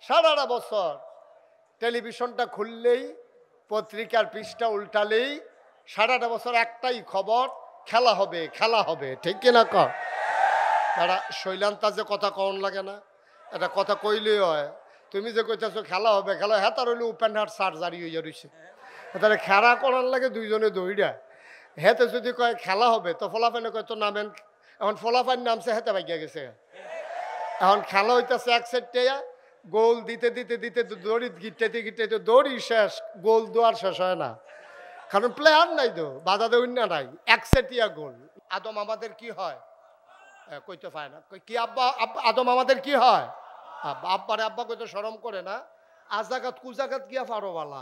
সারাটা বছর টেলিভিশনটা খুললেই, পত্রিকার পৃষ্ঠা উল্টালেই সারাটা বছর একটাই খবর, খেলা হবে খেলা হবে, ঠিক কিনা কর? তারা শৈলান্তা যে কথা কন লাগে না, এটা কথা কইলেই হয়। তুমি যে কইতেছো খেলা হবে খেলা, হ্যাঁ তার হইলে ওপেন হার্ট সার্জারি হয়ে রয়েছে, তাহলে খেলা করার লাগে দুইজনে দৌড়া। হেতে যদি কয় খেলা হবে তো ফলাফানে কয় তো নামেন, এখন ফলাফান নামছে হেতে ভাগিয়া গেছে। এখন খেলা হইতেছে এক সেটে, গোল দিতে দিতে দিতে দড়ি গিটাইতে গিটাইতে দড়ি শেষ, গোল দোয়ার শেষ হয় না, কারণ প্লেয়ার নাই তো, বাধা দেউন না নাই, এক সেটিয়া গোল। আদম আমাদের কি হয় কইতে পায় না, কি আব্বা আদম আমাদের কি হয়? আব্বা। আব্বারে আব্বা কইতে শরম করে না, আজাগাত কুজাগাত গিয়া ফারোওয়ালা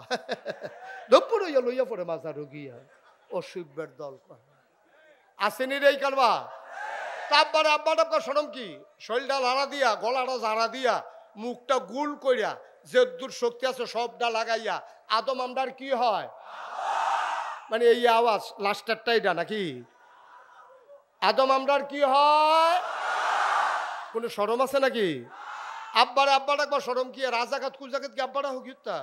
দুপুর হইয়া লইয়া পড়ে মাজারও গিয়া অসুব্যের দল আসেনি রে কালবা। তারপরে আব্বাটা শরম কি, শরীরটা লাড়া দিয়া, গলাটা ঝাড়া দিয়া, মুখটা গুল কইরা, যে দূর শক্তি আছে সবটা লাগাইয়া আদম আমরার কি হয়? মানে এই আওয়াজ লাস্টারটা এটা নাকি? আদম আমরার কি হয়? কোনো শরম আছে নাকি? আব্বারে আব্বাটা একবার শরম কি, রাজাঘাত কুজাঘাত কি আব্বাটা হুকিতা?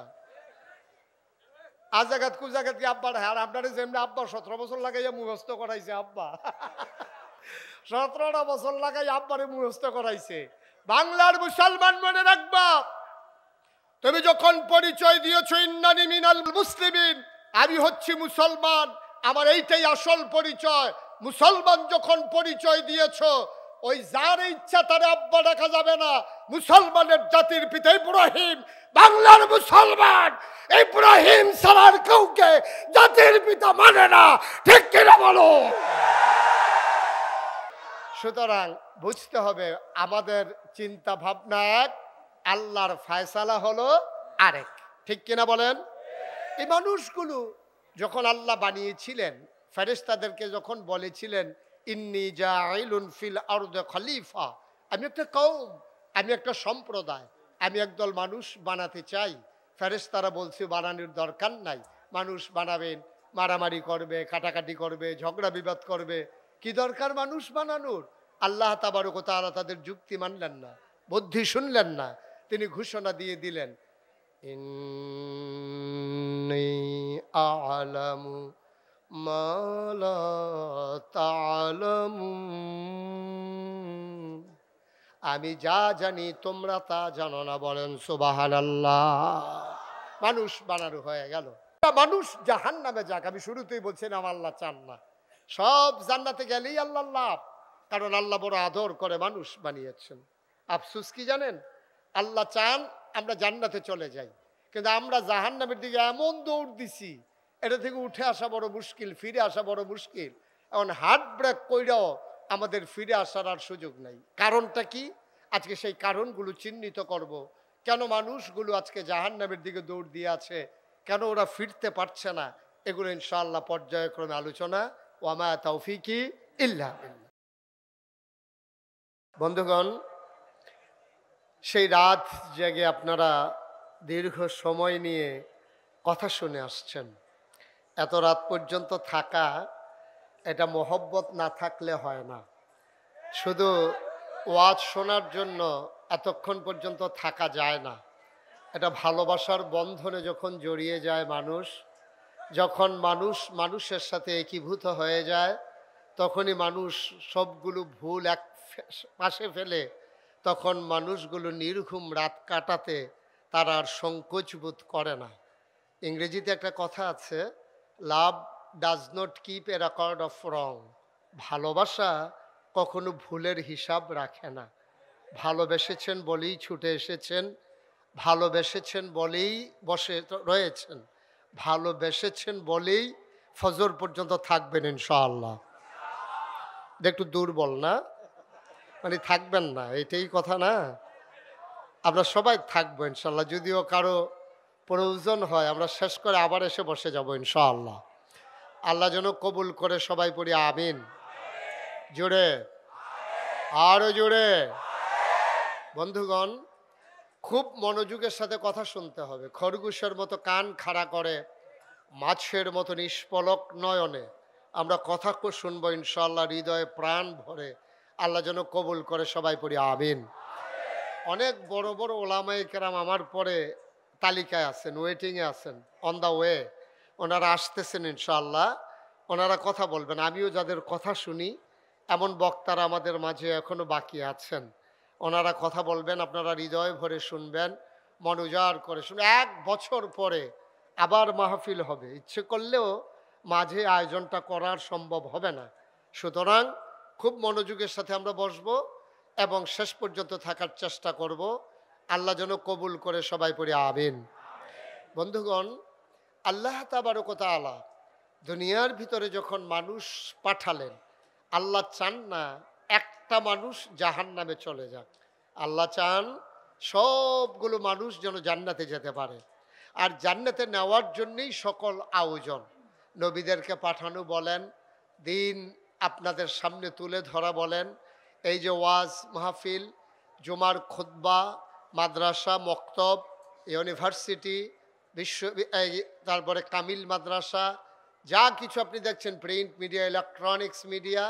আজাঘাত কুজাঘাত কি আব্বাটা? আর আপনারে যেমনি আব্বা 17 বছর লাগাইয়া মুখস্থ করাইছে, আব্বা 17টা বছর লাগাই আব্বারে মুখস্থ করাইছে। বাংলার মুসলমান মনে রাখবা, তুমি যখন পরিচয় দিয়েছো ইন্নানি মিনাল মুসলিমিন, আমি হচ্ছি মুসলমান, আমার এইটাই আসল পরিচয়, মুসলমান যখন পরিচয় দিয়েছো, ওই যার ইচ্ছা তারে আব্বা ডাকা যাবে না। মুসলমানের জাতির পিতা ইব্রাহিম, বাংলার মুসলমান ইব্রাহিম ছাড়ার কাউকে জাতির পিতা মানে না, ঠিক কিনা বলো? সুতরাং বুঝতে হবে আমাদের চিন্তা ভাবনা এক, আল্লাহর ফায়সালা হলো আরেক, ঠিক কিনা বলেন? এই মানুষগুলো যখন আল্লাহ বানিয়েছিলেন, ফেরেশতাদেরকে যখন বলেছিলেন ইন্নী জাইলুন ফিল আরদি খলিফা, আমি একটা কওম, আমি একটা সম্প্রদায়, আমি একদল মানুষ বানাতে চাই, ফেরেশতারা বলছে বানানোর দরকার নাই, মানুষ বানাবেন, মারামারি করবে, কাটাকাটি করবে, ঝগড়া বিবাদ করবে, কি দরকার মানুষ বানানোর? আল্লাহ তাবারক ওয়া তাআলা তাদের যুক্তি মানলেন না, বুদ্ধি শুনলেন না, তিনি ঘোষণা দিয়ে দিলেন ইন্নী আ'লামু মা লা তা'লামুন, আমি যা জানি তোমরা তা জানো না, বলেন সুবহানাল্লাহ। মানুষ বানানো হয়ে গেল। মানুষ জাহান্নামে যাক, আমি শুরুতেই বলছিলাম আল্লাহ চান না, সব জান্নাতে গেলেই আল্লাহ লাভ, কারণ আল্লাহ বড় আদর করে মানুষ বানিয়েছেন। আফসোস কি জানেন, আল্লাহ চান আমরা জান্নাতে চলে যাই, কিন্তু আমরা জাহান্নামের দিকে এমন দৌড় দিছি, এটা থেকে উঠে আসা বড় মুশকিল, ফিরে আসা বড় মুশকিল। এখন হার্ট ব্রেক কইরাও আমাদের ফিরে আসার আর সুযোগ নাই। কারণটা কি? আজকে সেই কারণগুলো চিহ্নিত করব। কেন মানুষগুলো আজকে জাহান্নামের দিকে দৌড় দিয়ে আছে, কেন ওরা ফিরতে পারছে না, এগুলো ইনশাআল্লাহ পর্যায়ক্রমে আলোচনা। ওয়ামা তাওফিকি ইল্লা বিল্লাহ। বন্ধুগণ, সেই রাত জেগে আপনারা দীর্ঘ সময় নিয়ে কথা শুনে আসছেন, এত রাত পর্যন্ত থাকা, এটা মহব্বত না থাকলে হয় না। শুধু ওয়াজ শোনার জন্য এতক্ষণ পর্যন্ত থাকা যায় না, এটা ভালোবাসার বন্ধনে যখন জড়িয়ে যায় মানুষ, যখন মানুষ মানুষের সাথে একীভূত হয়ে যায়, তখনই মানুষ সবগুলো ভুল এক পাশে ফেলে, তখন মানুষগুলো নির্ঘুম রাত কাটাতে তারা আর সংকোচ বোধ করে না। ইংরেজিতে একটা কথা আছে, লাভ does not keep A record of রং। ভালোবাসা কখনো ভুলের হিসাব রাখে না। ভালোবেসেছেন বলেই ছুটে এসেছেন, ভালোবেসেছেন বলেই বসে রয়েছেন, ভালোবেসেছেন বলেই ফজর পর্যন্ত থাকবেন ইনশাআল্লাহ। একটু দুর্বল না, মানে থাকবেন না, এটাই কথা না? আমরা সবাই থাকবো ইনশাআল্লাহ, যদিও কারো প্রয়োজন হয় আমরা শেষ করে আবার এসে বসে যাব ইনশাআল্লাহ। আল্লাহ যেন কবুল করে, সবাই পড়ি আমিন। জোরে, আরো জোরে। বন্ধুগণ, খুব মনোযোগের সাথে কথা শুনতে হবে। খরগোশের মতো কান খাড়া করে, মাছের মতো নিষ্পলক নয়নে আমরা কথা শুনবো ইনশাআল্লাহ, হৃদয়ে প্রাণ ভরে। আল্লাহ যেন কবুল করে, সবাই পড়ি আমিন। অনেক বড় বড় ওলামায়ে কেরাম আমার পরে তালিকায় আছেন, ওয়েটিংয়ে আছেন, অন দ্য ওয়ে। ওনারা আসতেছেন ইনশাআল্লাহ। ওনারা কথা বলবেন। আমিও যাদের কথা শুনি, এমন বক্তারা আমাদের মাঝে এখনো বাকি আছেন। ওনারা কথা বলবেন, আপনারা হৃদয় ভরে শুনবেন, মন উজাড় করে শুনবেন। ১ বছর পরে আবার মাহফিল হবে। ইচ্ছে করলেও মাঝে আয়োজনটা করার সম্ভব হবে না। সুতরাং খুব মনোযোগের সাথে আমরা বসবো এবং শেষ পর্যন্ত থাকার চেষ্টা করব। আল্লাহ যেন কবুল করে, সবাই পড়ে আমিন। বন্ধুগণ, আল্লাহ তাবারক ওয়া তাআলা দুনিয়ার ভিতরে যখন মানুষ পাঠালেন, আল্লাহ চান না একটা মানুষ জাহান্নামে চলে যাক। আল্লাহ চান সবগুলো মানুষ যেন জান্নাতে যেতে পারে। আর জান্নাতে নেওয়ার জন্যই সকল আয়োজন। নবীদেরকে পাঠানো বলেন, দিন আপনাদের সামনে তুলে ধরা বলেন, এই যে ওয়াজ মাহফিল, জুমার খুতবা, মাদ্রাসা, মক্তব, ইউনিভার্সিটি, তারপরে কামিল মাদ্রাসা, যা কিছু আপনি দেখছেন, প্রিন্ট মিডিয়া, ইলেকট্রনিক্স মিডিয়া,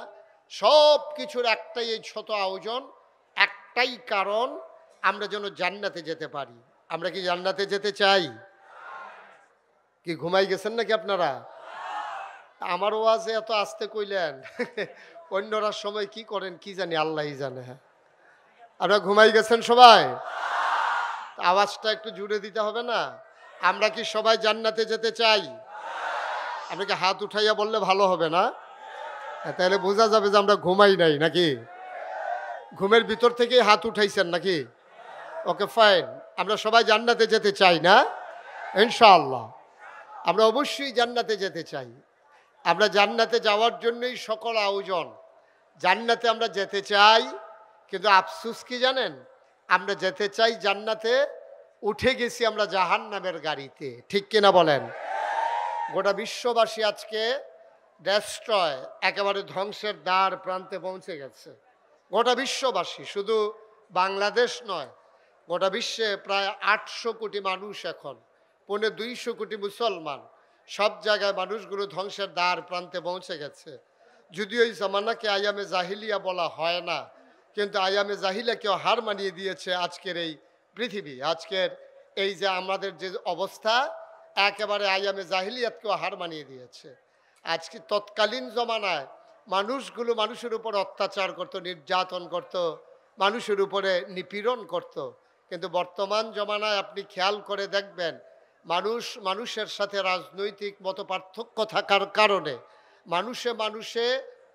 সব কিছুর একটাই এই ছোট আয়োজন, একটাই কারণ, আমরা যেন জান্নাতে যেতে পারি। আমরা কি জান্নাতে যেতে চাই? কি ঘুমাই গেছেন নাকি আপনারা? আমার ওয়াজে এত আস্তে কইলেন, অন্যরা সময় কি করেন কি জানি, আল্লাহই জানে। হ্যাঁ, আপনারা ঘুমাই গেছেন সবাই? আওয়াজটা একটু জুড়ে দিতে হবে না? আমরা কি সবাই জান্নাতে যেতে চাই? আপনাকে হাত উঠাইয়া বললে ভালো হবে না? তাহলে বোঝা যাবে যে আমরা ঘুমাই নাই নাকি। ঘুমের ভিতর থেকেই হাত উঠাইছেন নাকি? ওকে, ফাইন। আমরা সবাই জান্নাতে যেতে চাই না? ইনশাআল্লাহ আমরা অবশ্যই জান্নাতে যেতে চাই। আমরা জান্নাতে যাওয়ার জন্যই সকল আয়োজন। জান্নাতে আমরা যেতে চাই, কিন্তু আফসোস কি জানেন? আমরা যেতে চাই জান্নাতে, উঠে গেছি আমরা জাহান্নামের গাড়িতে। ঠিক কিনা বলেন? গোটা বিশ্ববাসী আজকে ডেস্ট্রয়, একেবারে ধ্বংসের দ্বার প্রান্তে পৌঁছে গেছে। গোটা বিশ্ববাসী, শুধু বাংলাদেশ নয়, গোটা বিশ্বে প্রায় 800 কোটি মানুষ, এখন 250 কোটি মুসলমান। সব জায়গায় মানুষগুলো ধ্বংসের দ্বার প্রান্তে পৌঁছে গেছে। যদিও এই জামানাকে আয়ামে জাহিলিয়া বলা হয় না, কিন্তু আয়ামে জাহিলিয়াকেও হার মানিয়ে দিয়েছে আজকের এই পৃথিবী। আজকের এই যে আমাদের যে অবস্থা, একেবারে আয়ামে জাহিলিয়াতকেও হার মানিয়ে দিয়েছে। আজকে তৎকালীন জমানায় মানুষগুলো মানুষের উপর অত্যাচার করত, নির্যাতন করত, মানুষের উপরে নিপীড়ন করত। কিন্তু বর্তমান জমানায় আপনি খেয়াল করে দেখবেন, মানুষের সাথে রাজনৈতিক মতপার্থক্য থাকার কারণে, মানুষে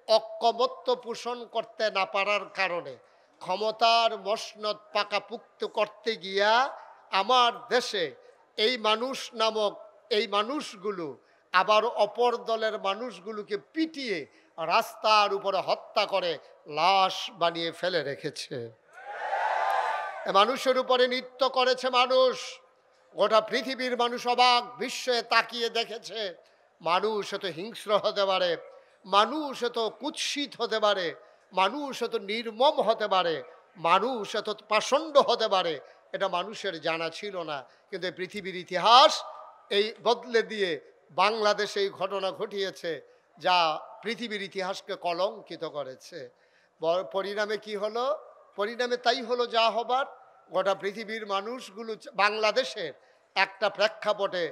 ঐক্যমত্য পোষণ করতে না পারার কারণে, ক্ষমতার মসনদ পাকাপুক্ত করতে গিয়া আমার দেশে এই মানুষ নামক এই মানুষগুলো আবার অপর দলের মানুষগুলোকে পিটিয়ে রাস্তার উপরে হত্যা করে লাশ বানিয়ে ফেলে রেখেছে। মানুষের উপরে নৃত্য করেছে মানুষ। গোটা পৃথিবীর মানুষ অবাক বিশ্বে তাকিয়ে দেখেছে, মানুষ এত হিংস্র হতে পারে, মানুষ এত কুৎসিত হতে পারে, মানুষ এত নির্মম হতে পারে, মানুষ এত পাষণ্ড হতে পারে, এটা মানুষের জানা ছিল না। কিন্তু পৃথিবীর ইতিহাস এই বদলে দিয়ে বাংলাদেশে এই ঘটনা ঘটিয়েছে, যা পৃথিবীর ইতিহাসকে কলঙ্কিত করেছে। পরিণামে কি হলো? পরিণামে তাই হলো যা হবার। গোটা পৃথিবীর মানুষগুলো, বাংলাদেশের একটা প্রেক্ষাপটে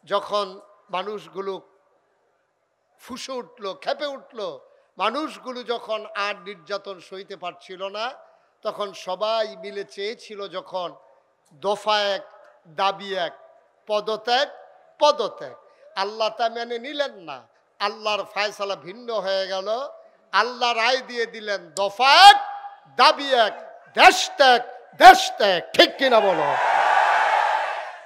যখন মানুষগুলো ফুসে উঠল, খেপে উঠল, মানুষগুলো যখন আর নির্যাতন সইতে পারছিল না, তখন সবাই মিলে চেয়েছিল, যখন দফা এক, দাবি এক, পদত্যাগ, পদত্যাগ। আল্লাহ তা মেনে নিলেন না। আল্লাহর ফায়সালা ভিন্ন হয়ে গেল। আল্লাহ রায় দিয়ে দিলেন, দফা এক, দাবি এক, দেশ ত্যাগ, দেশ ত্যাগ। ঠিক কিনা বলো?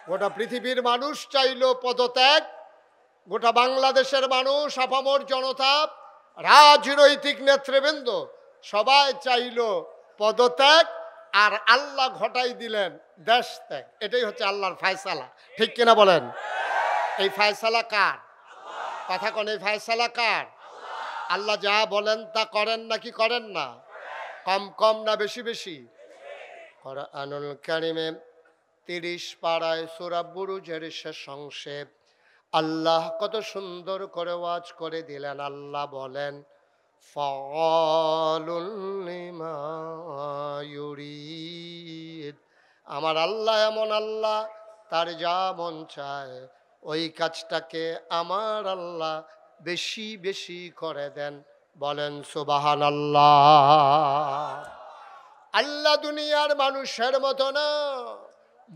গোটা পৃথিবীর মানুষ চাইল পদত্যাগ, গোটা বাংলাদেশের মানুষ, আপামর জনতা, রাজনৈতিক নেতৃবৃন্দ সবাই চাইল পদত্যাগ, আর আল্লাহ ঘটাই দিলেন দেশ ত্যাগ। এটাই হচ্ছে আল্লাহর ফায়সালা। ঠিক কিনা বলেন? এই ফায়সালা কার? কথা কোন, এই ফায়সালা কার? আল্লাহ যা বলেন তা করেন নাকি করেন না? কম কম না বেশি বেশি? কুরআনুল কারীমে 30 পারায় সূরা বুরুজের শেষ অংশে আল্লাহ কত সুন্দর করে ওয়াজ করে দিলেন। আল্লাহ বলেন, ফাআলুল লিমা ইউরিদ। আমার আল্লাহ এমন আল্লাহ, তার যা মন চায় ওই কাজটাকে আমার আল্লাহ বেশি বেশি করে দেন। বলেন সুবহানাল্লাহ। আল্লাহ দুনিয়ার মানুষের মতো না।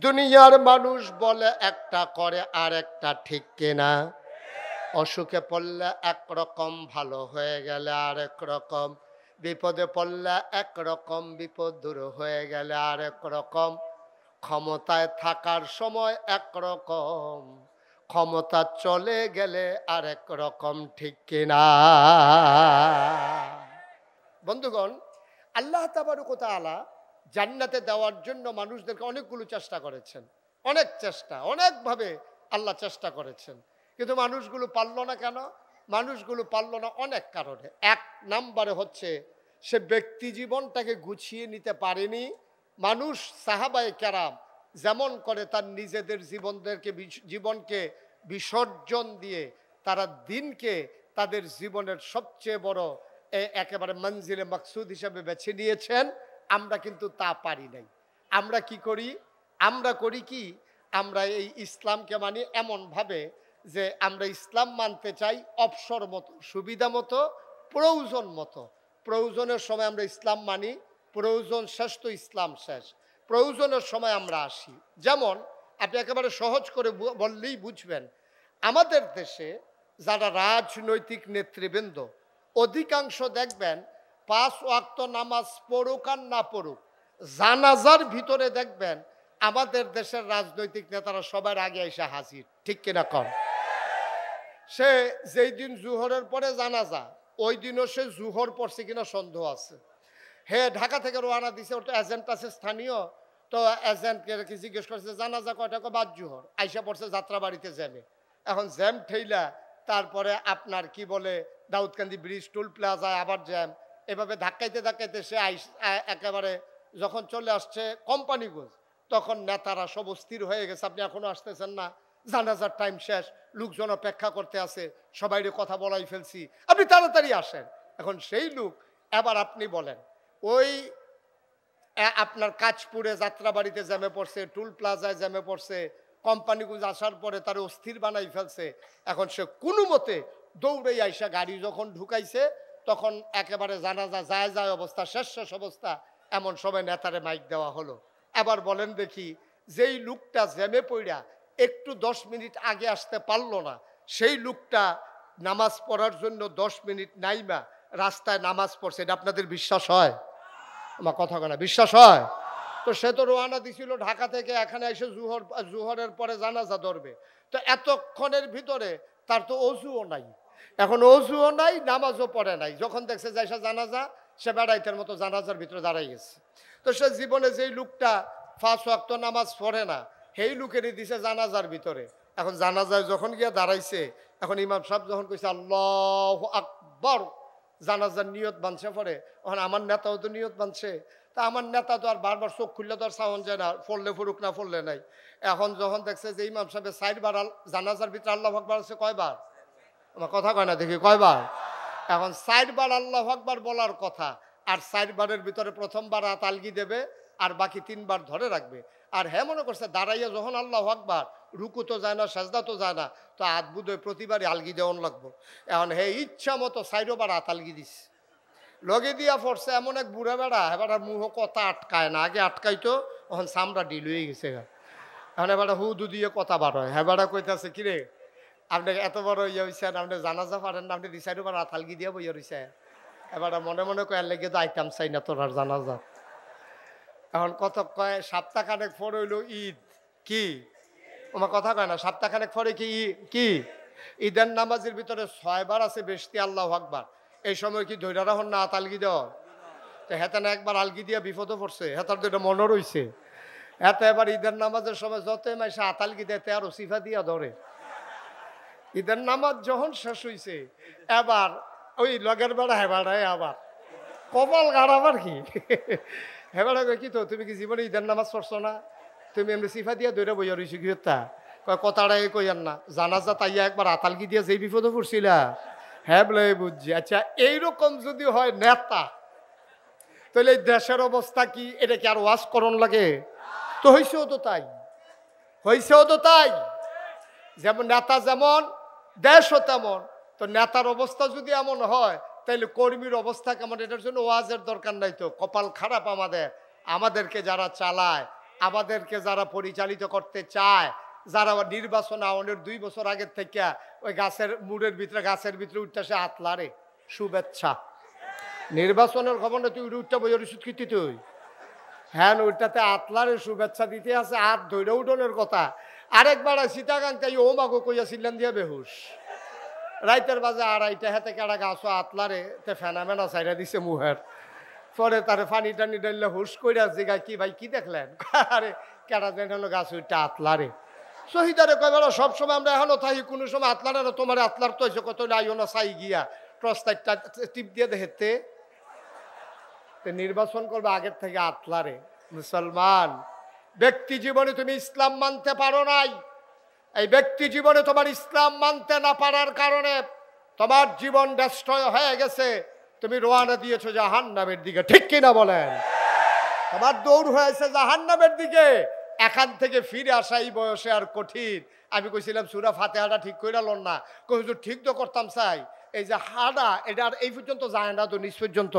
দুনিয়ার মানুষ বলে একটা, করে আর একটা, ঠিক কিনা? অসুখে পড়লে একরকম, ভালো হয়ে গেলে আরেক রকম, বিপদে পড়লে একরকম, বিপদ দূর হয়ে গেলে আরেক রকম, ক্ষমতায় থাকার সময় একরকম, ক্ষমতা চলে গেলে আরেক রকম, ঠিক কিনা? বন্ধুগণ, আল্লাহ তাবারক ওয়া তাআলা জান্নাতে দেওয়ার জন্য মানুষদেরকে অনেকগুলো চেষ্টা করেছেন, অনেক চেষ্টা, অনেকভাবে আল্লাহ চেষ্টা করেছেন, কিন্তু মানুষগুলো পারল না। কেন মানুষগুলো পারল না? অনেক কারণে। এক নম্বরে হচ্ছে সে ব্যক্তি জীবনটাকে গুছিয়ে নিতে পারেনি। মানুষ সাহাবায়ে কেরাম যেমন করে তার নিজেদের জীবনকে বিসর্জন দিয়ে তারা দিনকে তাদের জীবনের সবচেয়ে বড় একেবারে মঞ্জিলে মাকসুদ হিসেবে বেছে নিয়েছেন, আমরা কিন্তু তা পারি নাই। আমরা কি করি? আমরা করি কি? আমরা এই ইসলামকে মানি এমনভাবে যে আমরা ইসলাম মানতে চাই অবসর মতো, সুবিধা মতো, প্রয়োজন মতো। প্রয়োজনের সময় আমরা ইসলাম মানি, প্রয়োজন শেষ তো ইসলাম শেষ। প্রয়োজনের সময় আমরা আসি। যেমন আপনি একেবারে সহজ করে বললেই বুঝবেন, আমাদের দেশে যারা রাজনৈতিক নেতৃবৃন্দ অধিকাংশ দেখবেন 5 ওয়াক্ত নামাজ পড়ুক আর না পড়ুক, জানাজার ভিতরে দেখবেন আমাদের দেশের রাজনৈতিক নেতারা সবার আগে এসে হাজির, ঠিক কিনা কম? সে যেই দিন জুহরের পরে জানাজা, ওই দিনও সে জুহর পড়ছে কিনা সন্দেহ আছে। হে ঢাকা থেকে রওনা দিছে, ওর তো এজেন্ট আছে স্থানীয়, তো এজেন্টকে জিজ্ঞেস করছে জানাজা কয়টা, বাদ জুহর। আইসা পড়ছে যাত্রা বাড়িতে জ্যামে। এখন জ্যাম ঠেইলা তারপরে আপনার কি বলে দাউদকান্দি ব্রিজ, টুল প্লাজায় আবার জ্যাম, এভাবে ধাক্কাইতে ধাক্কাইতে সে একেবারে যখন চলে আসছে কোম্পানিগঞ্জ, তখন নেতারা সব স্থির হয়ে গেছে, আপনি এখনো আসতেছেন না, জানাজার টাইম শেষ, লোকজন অপেক্ষা করতে আছে, সবাইরে কথা বলাই ফেলছি, আপনি তাড়াতাড়ি আসেন। এখন সেই লোক এবার আপনি বলেন, ওই আপনার কাঁচপুরে যাত্রাবাড়িতে জ্যামে পড়ছে, টুল প্লাজায় জ্যামে পড়ছে, কোম্পানিগঞ্জ আসার পরে তার অস্থির বানাই ফেলছে। এখন সে কোনো মতে দৌড়ে আইসা গাড়ি যখন ঢুকাইছে, তখন একেবারে জানাজা যায় যায় অবস্থা, শেষ শেষ অবস্থা, এমন সময় নেতারে মাইক দেওয়া হলো। এবার বলেন দেখি, যেই লোকটা জ্যামে পড়া একটু 10 মিনিট আগে আসতে পারলো না, সেই লোকটা নামাজ পড়ার জন্য 10 মিনিট নাইমা রাস্তায় নামাজ পড়ছে, এটা আপনাদের বিশ্বাস হয়? আমার কথা কেনা বিশ্বাস হয়? তো সে তো রওনা দিছিল ঢাকা থেকে, এখানে এসে জুহরের পরে জানাজা ধরবে, তো এতক্ষণের ভিতরে তার তো অজুও নাই। এখন অজুও নাই, নামাজও পড়ে নাই, যখন দেখছে যে এসে জানাজা, সে বেড়াইতের মতো জানাজার ভিতরে দাঁড়াই গেছে। তো সে জীবনে যেই লোকটা 5 ওয়াক্ত নামাজ পড়ে না, সেই লোকেরই দিছে জানাজার ভিতরে। এখন জানাজায় যখন গিয়ে দাঁড়াইছে, এখন ইমাম সাহেব যখন কইছে আল্লাহু আকবার, জানাজার নিয়ত বানছে পরে, এখন আমার নেতাও তো নিয়ত বানছে, তা আমার নেতা তো আর বারবার চোখ খুললে তো আর সাউন্ড যায় না, পড়লে ফুরুক না পড়লে নাই। এখন যখন দেখছে যে ইমাম সাহেবের 4 বার জানাজার ভিতরে আল্লাহু আকবার আছে, কয়বার? আমার কথা কয় না দেখি, কয়বার? এখন 4 বার আল্লাহু আকবার বলার কথা, আর 4 বারের ভিতরে প্রথমবার হাত আলগি দেবে, আর বাকি 3 বার ধরে রাখবে। আর হ্যাঁ মনে করছে দাঁড়াইয়া যখন আল্লাহু আকবার, রুকু তো যায় না, সাজদা তো যায় না, তো হাত বুধই প্রতিবারই আলগি দেওয়ান লাগবো। এখন হে ইচ্ছা মতো 4 বার হাত আলগি দিস, লগে দিয়া পড়ছে এমন এক বুড়া বেড়া, এবার মুহ কথা আটকায় না, আগে আটকাইতো, এখন চামড়া ডিল হয়ে গেছে। এখন এবার হুদু দিয়ে কথা বার হয়, হ্যাঁ বেড়া কইতেছে কিরে আপনি এত বড় ইয়ে হয়েছেন, আপনি জানাজা পারেন না, আপনি 2 বার হাত আলগি দিয়ে বইয়া রয়েছে। এবার মনে মনে কয় লেগে তো আইতাম চাই না তোর আর জানাজা। এখন কত কয় সপ্তাহখানেক পরে হইল ঈদ, কি আমার কথা কয় না, সপ্তাহখানেক পরে কি ঈদের নামাজের ভিতরে 6 বার আছে বেশি আল্লাহু আকবার, এই সময় কি ধৈর্য রাখুন না হাত আলগি দেওয়া? তো হেতে না একবার আলগি দিয়া বিপদে পড়ছে, হেতার তো এটা মনে রয়েছে। এত এবার ঈদের নামাজের সময় যতই মাইসে হাত আলগি দেয় তে আরো সিফা দিয়া ধরে। ঈদের নামাজ যখন শেষ হয়েছে, এবার ওই লগের বেড়া হেবাড়ায় আবার কপাল গাড়াবার কি হেবাড়া কি, তো তুমি কি জীবনে ঈদের নামাজ পড়ছো না, তুমি এমনি সিফা দিয়া দৈরা বইয়া রয়েছি গৃহতা, কয় কথাটাই কইয়ান না, জানাজা তাইয়া একবার আতালগি দিয়া যেই বিপদে পড়ছিলা, হ্যাঁ বলে বুঝছি। আচ্ছা, এইরকম যদি হয় নেতা, তাহলে এই দেশের অবস্থা কি? এটা কি আর ওয়াজ করণ লাগে? তো হয়েছেও তো তাই, হয়েছেও তো তাই। যেমন নেতা যেমন, দেশও তেমন। তো নেতার অবস্থা যদি এমন হয়, তাইলে কর্মীর অবস্থা কেমন? এটার জন্য ওয়াজের দরকার নাই তো। কপাল খারাপ আমাদের, আমাদেরকে যারা চালায়, আমাদেরকে যারা পরিচালিত করতে চায়, যারা নির্বাচন আওয়ানোর 2 বছর আগের থেকে ওই গাছের মুড়ের ভিতরে, গাছের ভিতরে উঠতে সে আতলারে শুভেচ্ছা। নির্বাচনের খবর না, তুই উঠটা বই ওষুধ খেতে তুই। হ্যাঁ, ওইটাতে আতলারে শুভেচ্ছা দিতে আছে, হাত ধৈর্য উঠোনের কথা। আরেকবার সীতাকাঙ্কাই ও মাগো কইয়াছিলেন দিয়ে বেহুশ। রাইতের বাজে 2:30 হাতে কেডা গাছও আতলারে তে ফেনামেনা চাইরা দিছে মুহের। পরে তারে পানি টানি ডাইলে হুশ কইরা জিগা, কি ভাই কি দেখলেন? আরে কেডা যেন হলো গাছ ওইটা আতলারে। শহীদারে কয় বেড়া সবসময় আমরা এখনো থাকি, কোনো সময় আতলারে না, তোমার আতলার তো হয়েছে কত আইও না চাই গিয়া টর্চলাইটটা টিপ দিয়ে দেখতে। নির্বাচন করবে আগের থেকে আতলারে। মুসলমান, ব্যক্তি জীবনে তুমি ইসলাম মানতে পারো নাই। এই ব্যক্তি জীবনে তোমার ইসলাম মানতে না পারার কারণে তোমার জীবন ডেস্ট্রয় হয়ে গেছে। তুমি রওনা দিয়েছো জাহান্নামের দিকে, ঠিক কিনা বলেন? তোমার দৌড় হয়েছে জাহান্নামের দিকে। এখান থেকে ফিরে আসা এই বয়সে আর কঠিন। আমি কইছিলাম সূরা ফাতিহাটা ঠিক কইরা লন না, কই হুজুর ঠিক তো করতাম চাই। এই যে হাড়া, এটা আর এই পর্যন্ত যায় না তো, নিচ পর্যন্ত।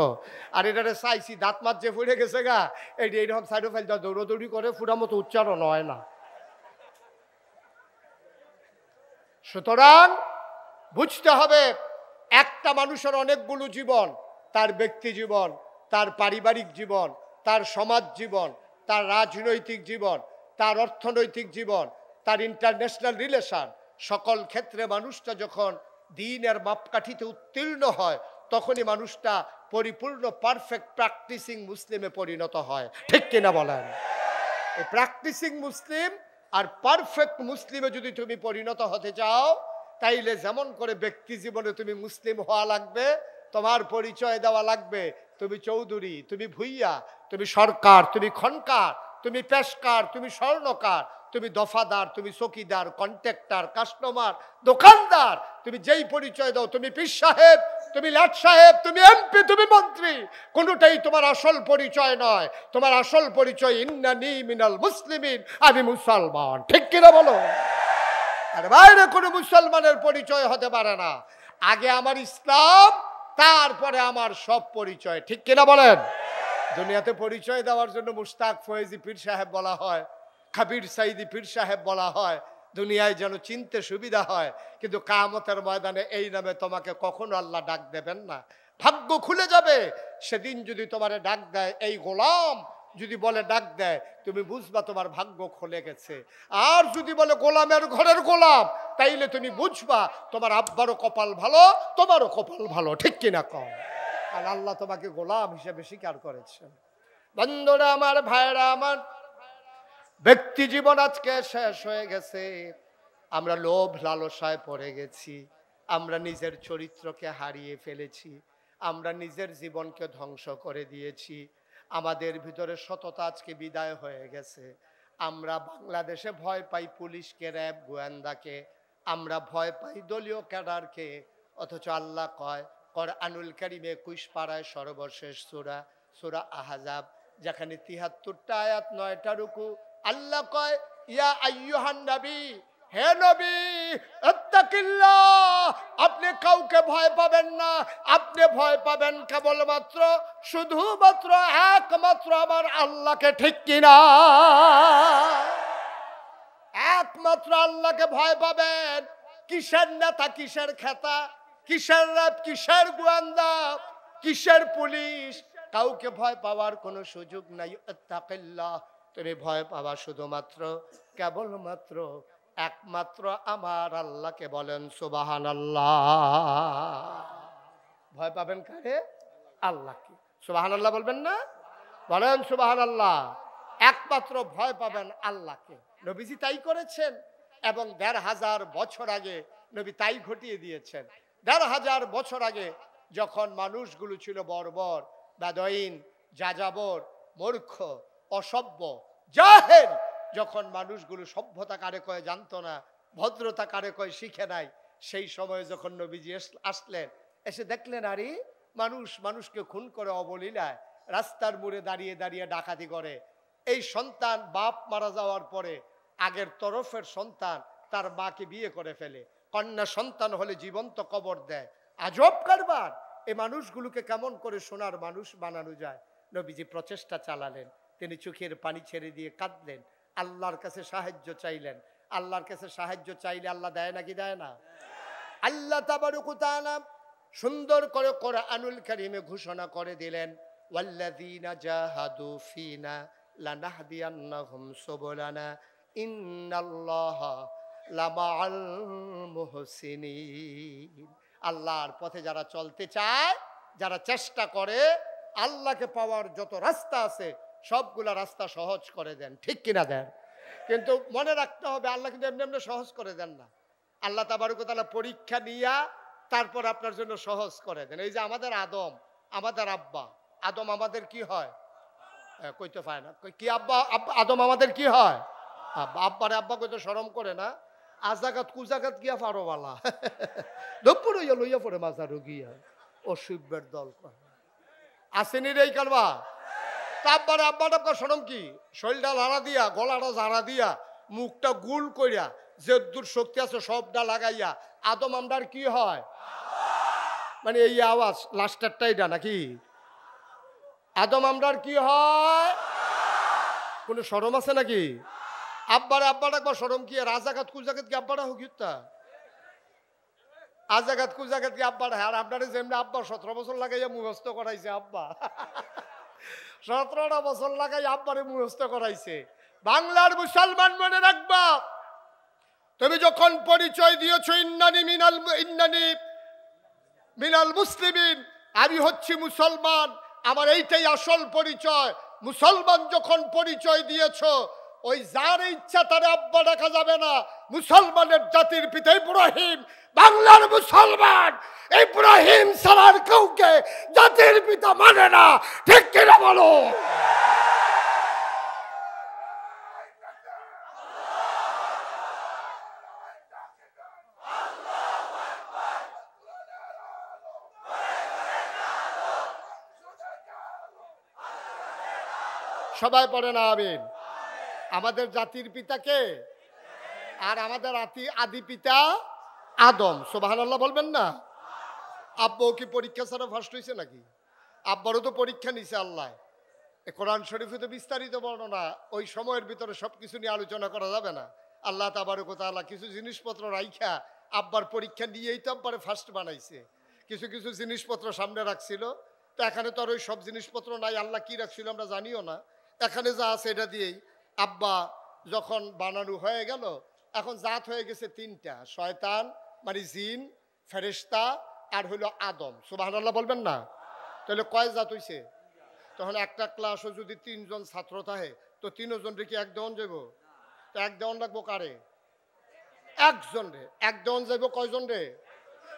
আর এটারে চাইছি, দাঁত মাত যে ফুড়ে গেছে গা, এইরকম সাইডো ফাইল দৌড়দৌড়ি করে ফুড়া মতো উচ্চারণ হয় না। সুতরাং বুঝতে হবে, একটা মানুষের অনেকগুলো জীবন। তার ব্যক্তি জীবন, তার পারিবারিক জীবন, তার সমাজ জীবন, তার রাজনৈতিক জীবন, তার অর্থনৈতিক জীবন, তার ইন্টারন্যাশনাল রিলেশন। সকল ক্ষেত্রে মানুষটা যখন দ্বীনের মাপকাঠিতে উত্তীর্ণ হয়, তখনই মানুষটা পরিপূর্ণ পারফেক্ট প্র্যাকটিসিং মুসলিমে পরিণত হয়, ঠিক কিনা বলেন? এই প্র্যাকটিসিং মুসলিম আর পারফেক্ট মুসলিমে যদি তুমি পরিণত হতে চাও, তাইলে যেমন করে ব্যক্তি জীবনে তুমি মুসলিম হওয়া লাগবে, তোমার পরিচয় দেওয়া লাগবে তুমি চৌধুরী, তুমি ভুইয়া, তুমি সরকার, তুমি খনকার, তুমি পেশকার, তুমি স্বর্ণকার, তুমি দফাদার, তুমি চকিদার, কন্ট্রাক্টর, কাস্টমার, দোকানদার। তুমি যেই পরিচয় দাও, তুমি পীর সাহেব, তুমি লাট সাহেব, তুমি এমপি, তুমি মন্ত্রী, কোনোটাই তোমার আসল পরিচয় নয়। তোমার আসল পরিচয় ইন্নানি মিনাল মুসলিমিন, আমি মুসলমান, ঠিক কিনা বলো? আর বাইরে কোনো মুসলমানের পরিচয় হতে পারে না। আগে আমার ইসলাম, তারপরে আমার সব পরিচয়, ঠিক কিনা বলেন? দুনিয়াতে পরিচয় দেওয়ার জন্য মুশতাক ফয়েজি পীর সাহেব বলা হয়, খাবির সাইদি পীর সাহেব বলা হয়, দুনিয়ায় যেন চিনতে সুবিধা হয়। কিন্তু কিয়ামতের ময়দানে এই নামে তোমাকে কখনো আল্লাহ ডাক দেবেন না। ভাগ্য খুলে যাবে সেদিন যদি তোমারে ডাক দেয় এই গোলাম, যদি বলে ডাক দেয়, তুমি বুঝবা তোমার ভাগ্য খুলে গেছে। আর যদি বলে গোলামের ঘরের গোলাম, তাইলে তুমি বুঝবা তোমার আব্বারও কপাল ভালো, তোমারও কপাল ভালো, ঠিক কিনা কম? আর আল্লাহ তোমাকে গোলাম হিসেবে স্বীকার করেছেন। বন্ধুরা আমার, ভাইরা আমার, ব্যক্তি জীবন আজকে শেষ হয়ে গেছে। আমরা লোভ লালসায় পড়ে গেছি, আমরা নিজের চরিত্রকে হারিয়ে ফেলেছি, আমরা নিজের জীবনকে ধ্বংস করে দিয়েছি। আমাদের ভিতরে সততা আজকে বিদায় হয়ে গেছে। আমরা বাংলাদেশে ভয় পাই পুলিশকে, র্যাব, গোয়েন্দাকে, আমরা ভয় পাই দলীয় ক্যাডারকে। অথচ আল্লাহ কয় কোরআনুল কারীমে 21 পারায় সর্বশেষ সূরা, সূরা আহজাব, যেখানে 73টা আয়াত, 9টা রুকু, আল্লাহ কয় ইয়া আইয়ুহান নবী, হে নবী, ইত্তাকিল্লাহ, আপনি কাউকে ভয় পাবেন না। আপনি ভয় পাবেন কেবলমাত্র, শুধুমাত্র, একমাত্র আমার আল্লাহকে, ঠিক কিনা? একমাত্র আল্লাহকে ভয় পাবেন। কিসের নেতা, কিসের খেতা, কিসের র্যাব, কিসের গোয়েন্দা, কিসের পুলিশ, কাউকে ভয় পাওয়ার কোনো সুযোগ নাই। ইত্তাকিল্লাহ, তুমি ভয় পাবা শুধুমাত্র, কেবলমাত্র, একমাত্র আমার আল্লাহকে। বলেন সুবহানাল্লাহ। ভয় পাবেন কারে? আল্লাহকে। সুবহানাল্লাহ বলবেন না? বলেন সুবহানাল্লাহ। একমাত্র ভয় পাবেন আল্লাহকে। নবীজি তাই করেছেন এবং ১৫০০ বছর আগে নবী তাই ঘটিয়ে দিয়েছেন। ১৫০০ বছর আগে যখন মানুষগুলো ছিল বর্বর, বেদঈন, যাযাবর, মূর্খ, অসভ্য, জাহেল, যখন মানুষগুলো সভ্যতা কারে কয় জানতো না, ভদ্রতা কারে কয় শিখে নাই, সেই সময়ে যখন নবীজি আসলেন, এসে দেখলেন আরে মানুষ মানুষকে খুন করে অবলীলায়, রাস্তার মোড়ে দাঁড়িয়ে দাঁড়িয়ে ডাকাতি করে। এই সন্তান বাপ মারা যাওয়ার পরে আগের তরফের সন্তান তার মাকে বিয়ে করে ফেলে, কন্যা সন্তান হলে জীবন্ত কবর দেয়। আজব কারবার। এই মানুষগুলোকে কেমন করে সোনার মানুষ বানানো যায়? নবীজি প্রচেষ্টা চালালেন, তিনি চোখের পানি ছেড়ে দিয়ে কাঁদলেন, আল্লাহর কাছে সাহায্য চাইলেন। আল্লাহর কাছে সাহায্য চাইলে আল্লাহ দেয় নাকি দেয় না? আল্লাহ তাবারক ওয়া তাআলা সুন্দর করে কোরআনুল কারীমে ঘোষণা করে দিলেন, ওয়াল্লাযীনা জাহাদু ফিনা লানাহদিয়ান্নাহুম সুবুলানা ইন্নাল্লাহা লামাআল মুহসিনিন। আল্লাহর পথে যারা চলতে চায়, যারা চেষ্টা করে, আল্লাহকে পাওয়ার যত রাস্তা আছে সবগুলা রাস্তা সহজ করে দেন, ঠিক কিনা দেন? কিন্তু মনে রাখতে হবে আল্লাহ কিন্তু এমনি এমনি সহজ করে দেন না। আল্লাহ তাবারক ওয়া তাআলা পরীক্ষা নিয়া তারপর আপনার জন্য সহজ করে দেন। এই যে আমাদের আদম, আমাদের আব্বা আদম আমাদের কি হয়? কইতে পায় না, কি আব্বা আদম আমাদের কি হয়? আব্বা। আব্বারে আব্বা কইতে শরম করে না, আজাগাত কুজাগাত গিয়া ফারোওয়ালা দুপুর হইয়া লইয়া পড়ে মাজারু গিয়া অসুব্যের দল আসেনি রে এই কারবা। আব্বারে আব্বাটা শরম কি? শরীরটা লাড়া দিয়া, গলাটা ঝাড়া দিয়া, মুখটা গুল কইরা, যে দূর শক্তি আছে সবটা লাগাইয়া আদম আমরার কি হয়? মানে এই আওয়াজ লাস্টারটা এটা নাকি? আদম আমরার কি হয়? কোনো শরম আছে নাকি? আব্বারে আব্বাটা একবার শরম কি? আর আজাগাত কুজাগাত কি আব্বাটা হুকিতা? আজাগাত কুজাগাত কি আব্বাটা? আর আপনারা যেমনি আব্বা 17 বছর লাগাইয়া মুখস্থ করাইছে, আব্বা 17টা বছর লাগাই আব্বারে মুখস্থ করাইছে। বাংলার মুসলমান মনে রাখবা, তুমি যখন পরিচয় দিয়েছো ইন্নানি মিনাল মুসলিমিন, আমি হচ্ছি মুসলমান, আমার এইটাই আসল পরিচয়। মুসলমান যখন পরিচয় দিয়েছো, ওই যার ইচ্ছা তার আব্বা ডাকা যাবে না। মুসলমানের জাতির পিতা ইব্রাহিম, বাংলার মুসলমান ইব্রাহিম ছাড়ার কাউকে জাতির পিতা মানে না, ঠিক কিনা বলো? সবাই পড়ে না আমিন। আমাদের জাতির পিতাকে আর আমাদের আদি পিতা আদম, সুবহানাল্লাহ বলবেন না? আব্বাও কি পরীক্ষা ছাড়া ফার্স্ট হয়েছে নাকি? আব্বারও তো পরীক্ষা নিছে আল্লাহ। কোরআন শরীফে তো বিস্তারিত বর্ণনা, ওই সময়ের ভিতরে সবকিছু নিয়ে আলোচনা করা যাবে না। আল্লাহ তাবারক ওয়া তাআলা কিছু জিনিসপত্র রাইখা আব্বার পরীক্ষা নিয়েই তো আব্বারে ফার্স্ট বানাইছে। কিছু কিছু জিনিসপত্র সামনে রাখছিল, তো এখানে তো আর ওই সব জিনিসপত্র নাই। আল্লাহ কি রাখছিল আমরা জানিও না, এখানে যা আছে এটা দিয়েই আব্বা যখন বানানো হয়ে গেল, এখন জাত হয়ে গেছে 3টা, শয়তান মানে জিন, ফেরেশতা আর হইলো আদম। সুবহানাল্লাহ বলবেন না? তাহলে কয় জাত হইছে? তখন একটা ক্লাসও যদি 3 জন ছাত্র থাকে, তো 3 জন রে কি এক দেওয়ান যাব? তো এক দেওয়ান লাগবো কারে? একজন রে। এক দেওয়ান যাইব কয়জন রে?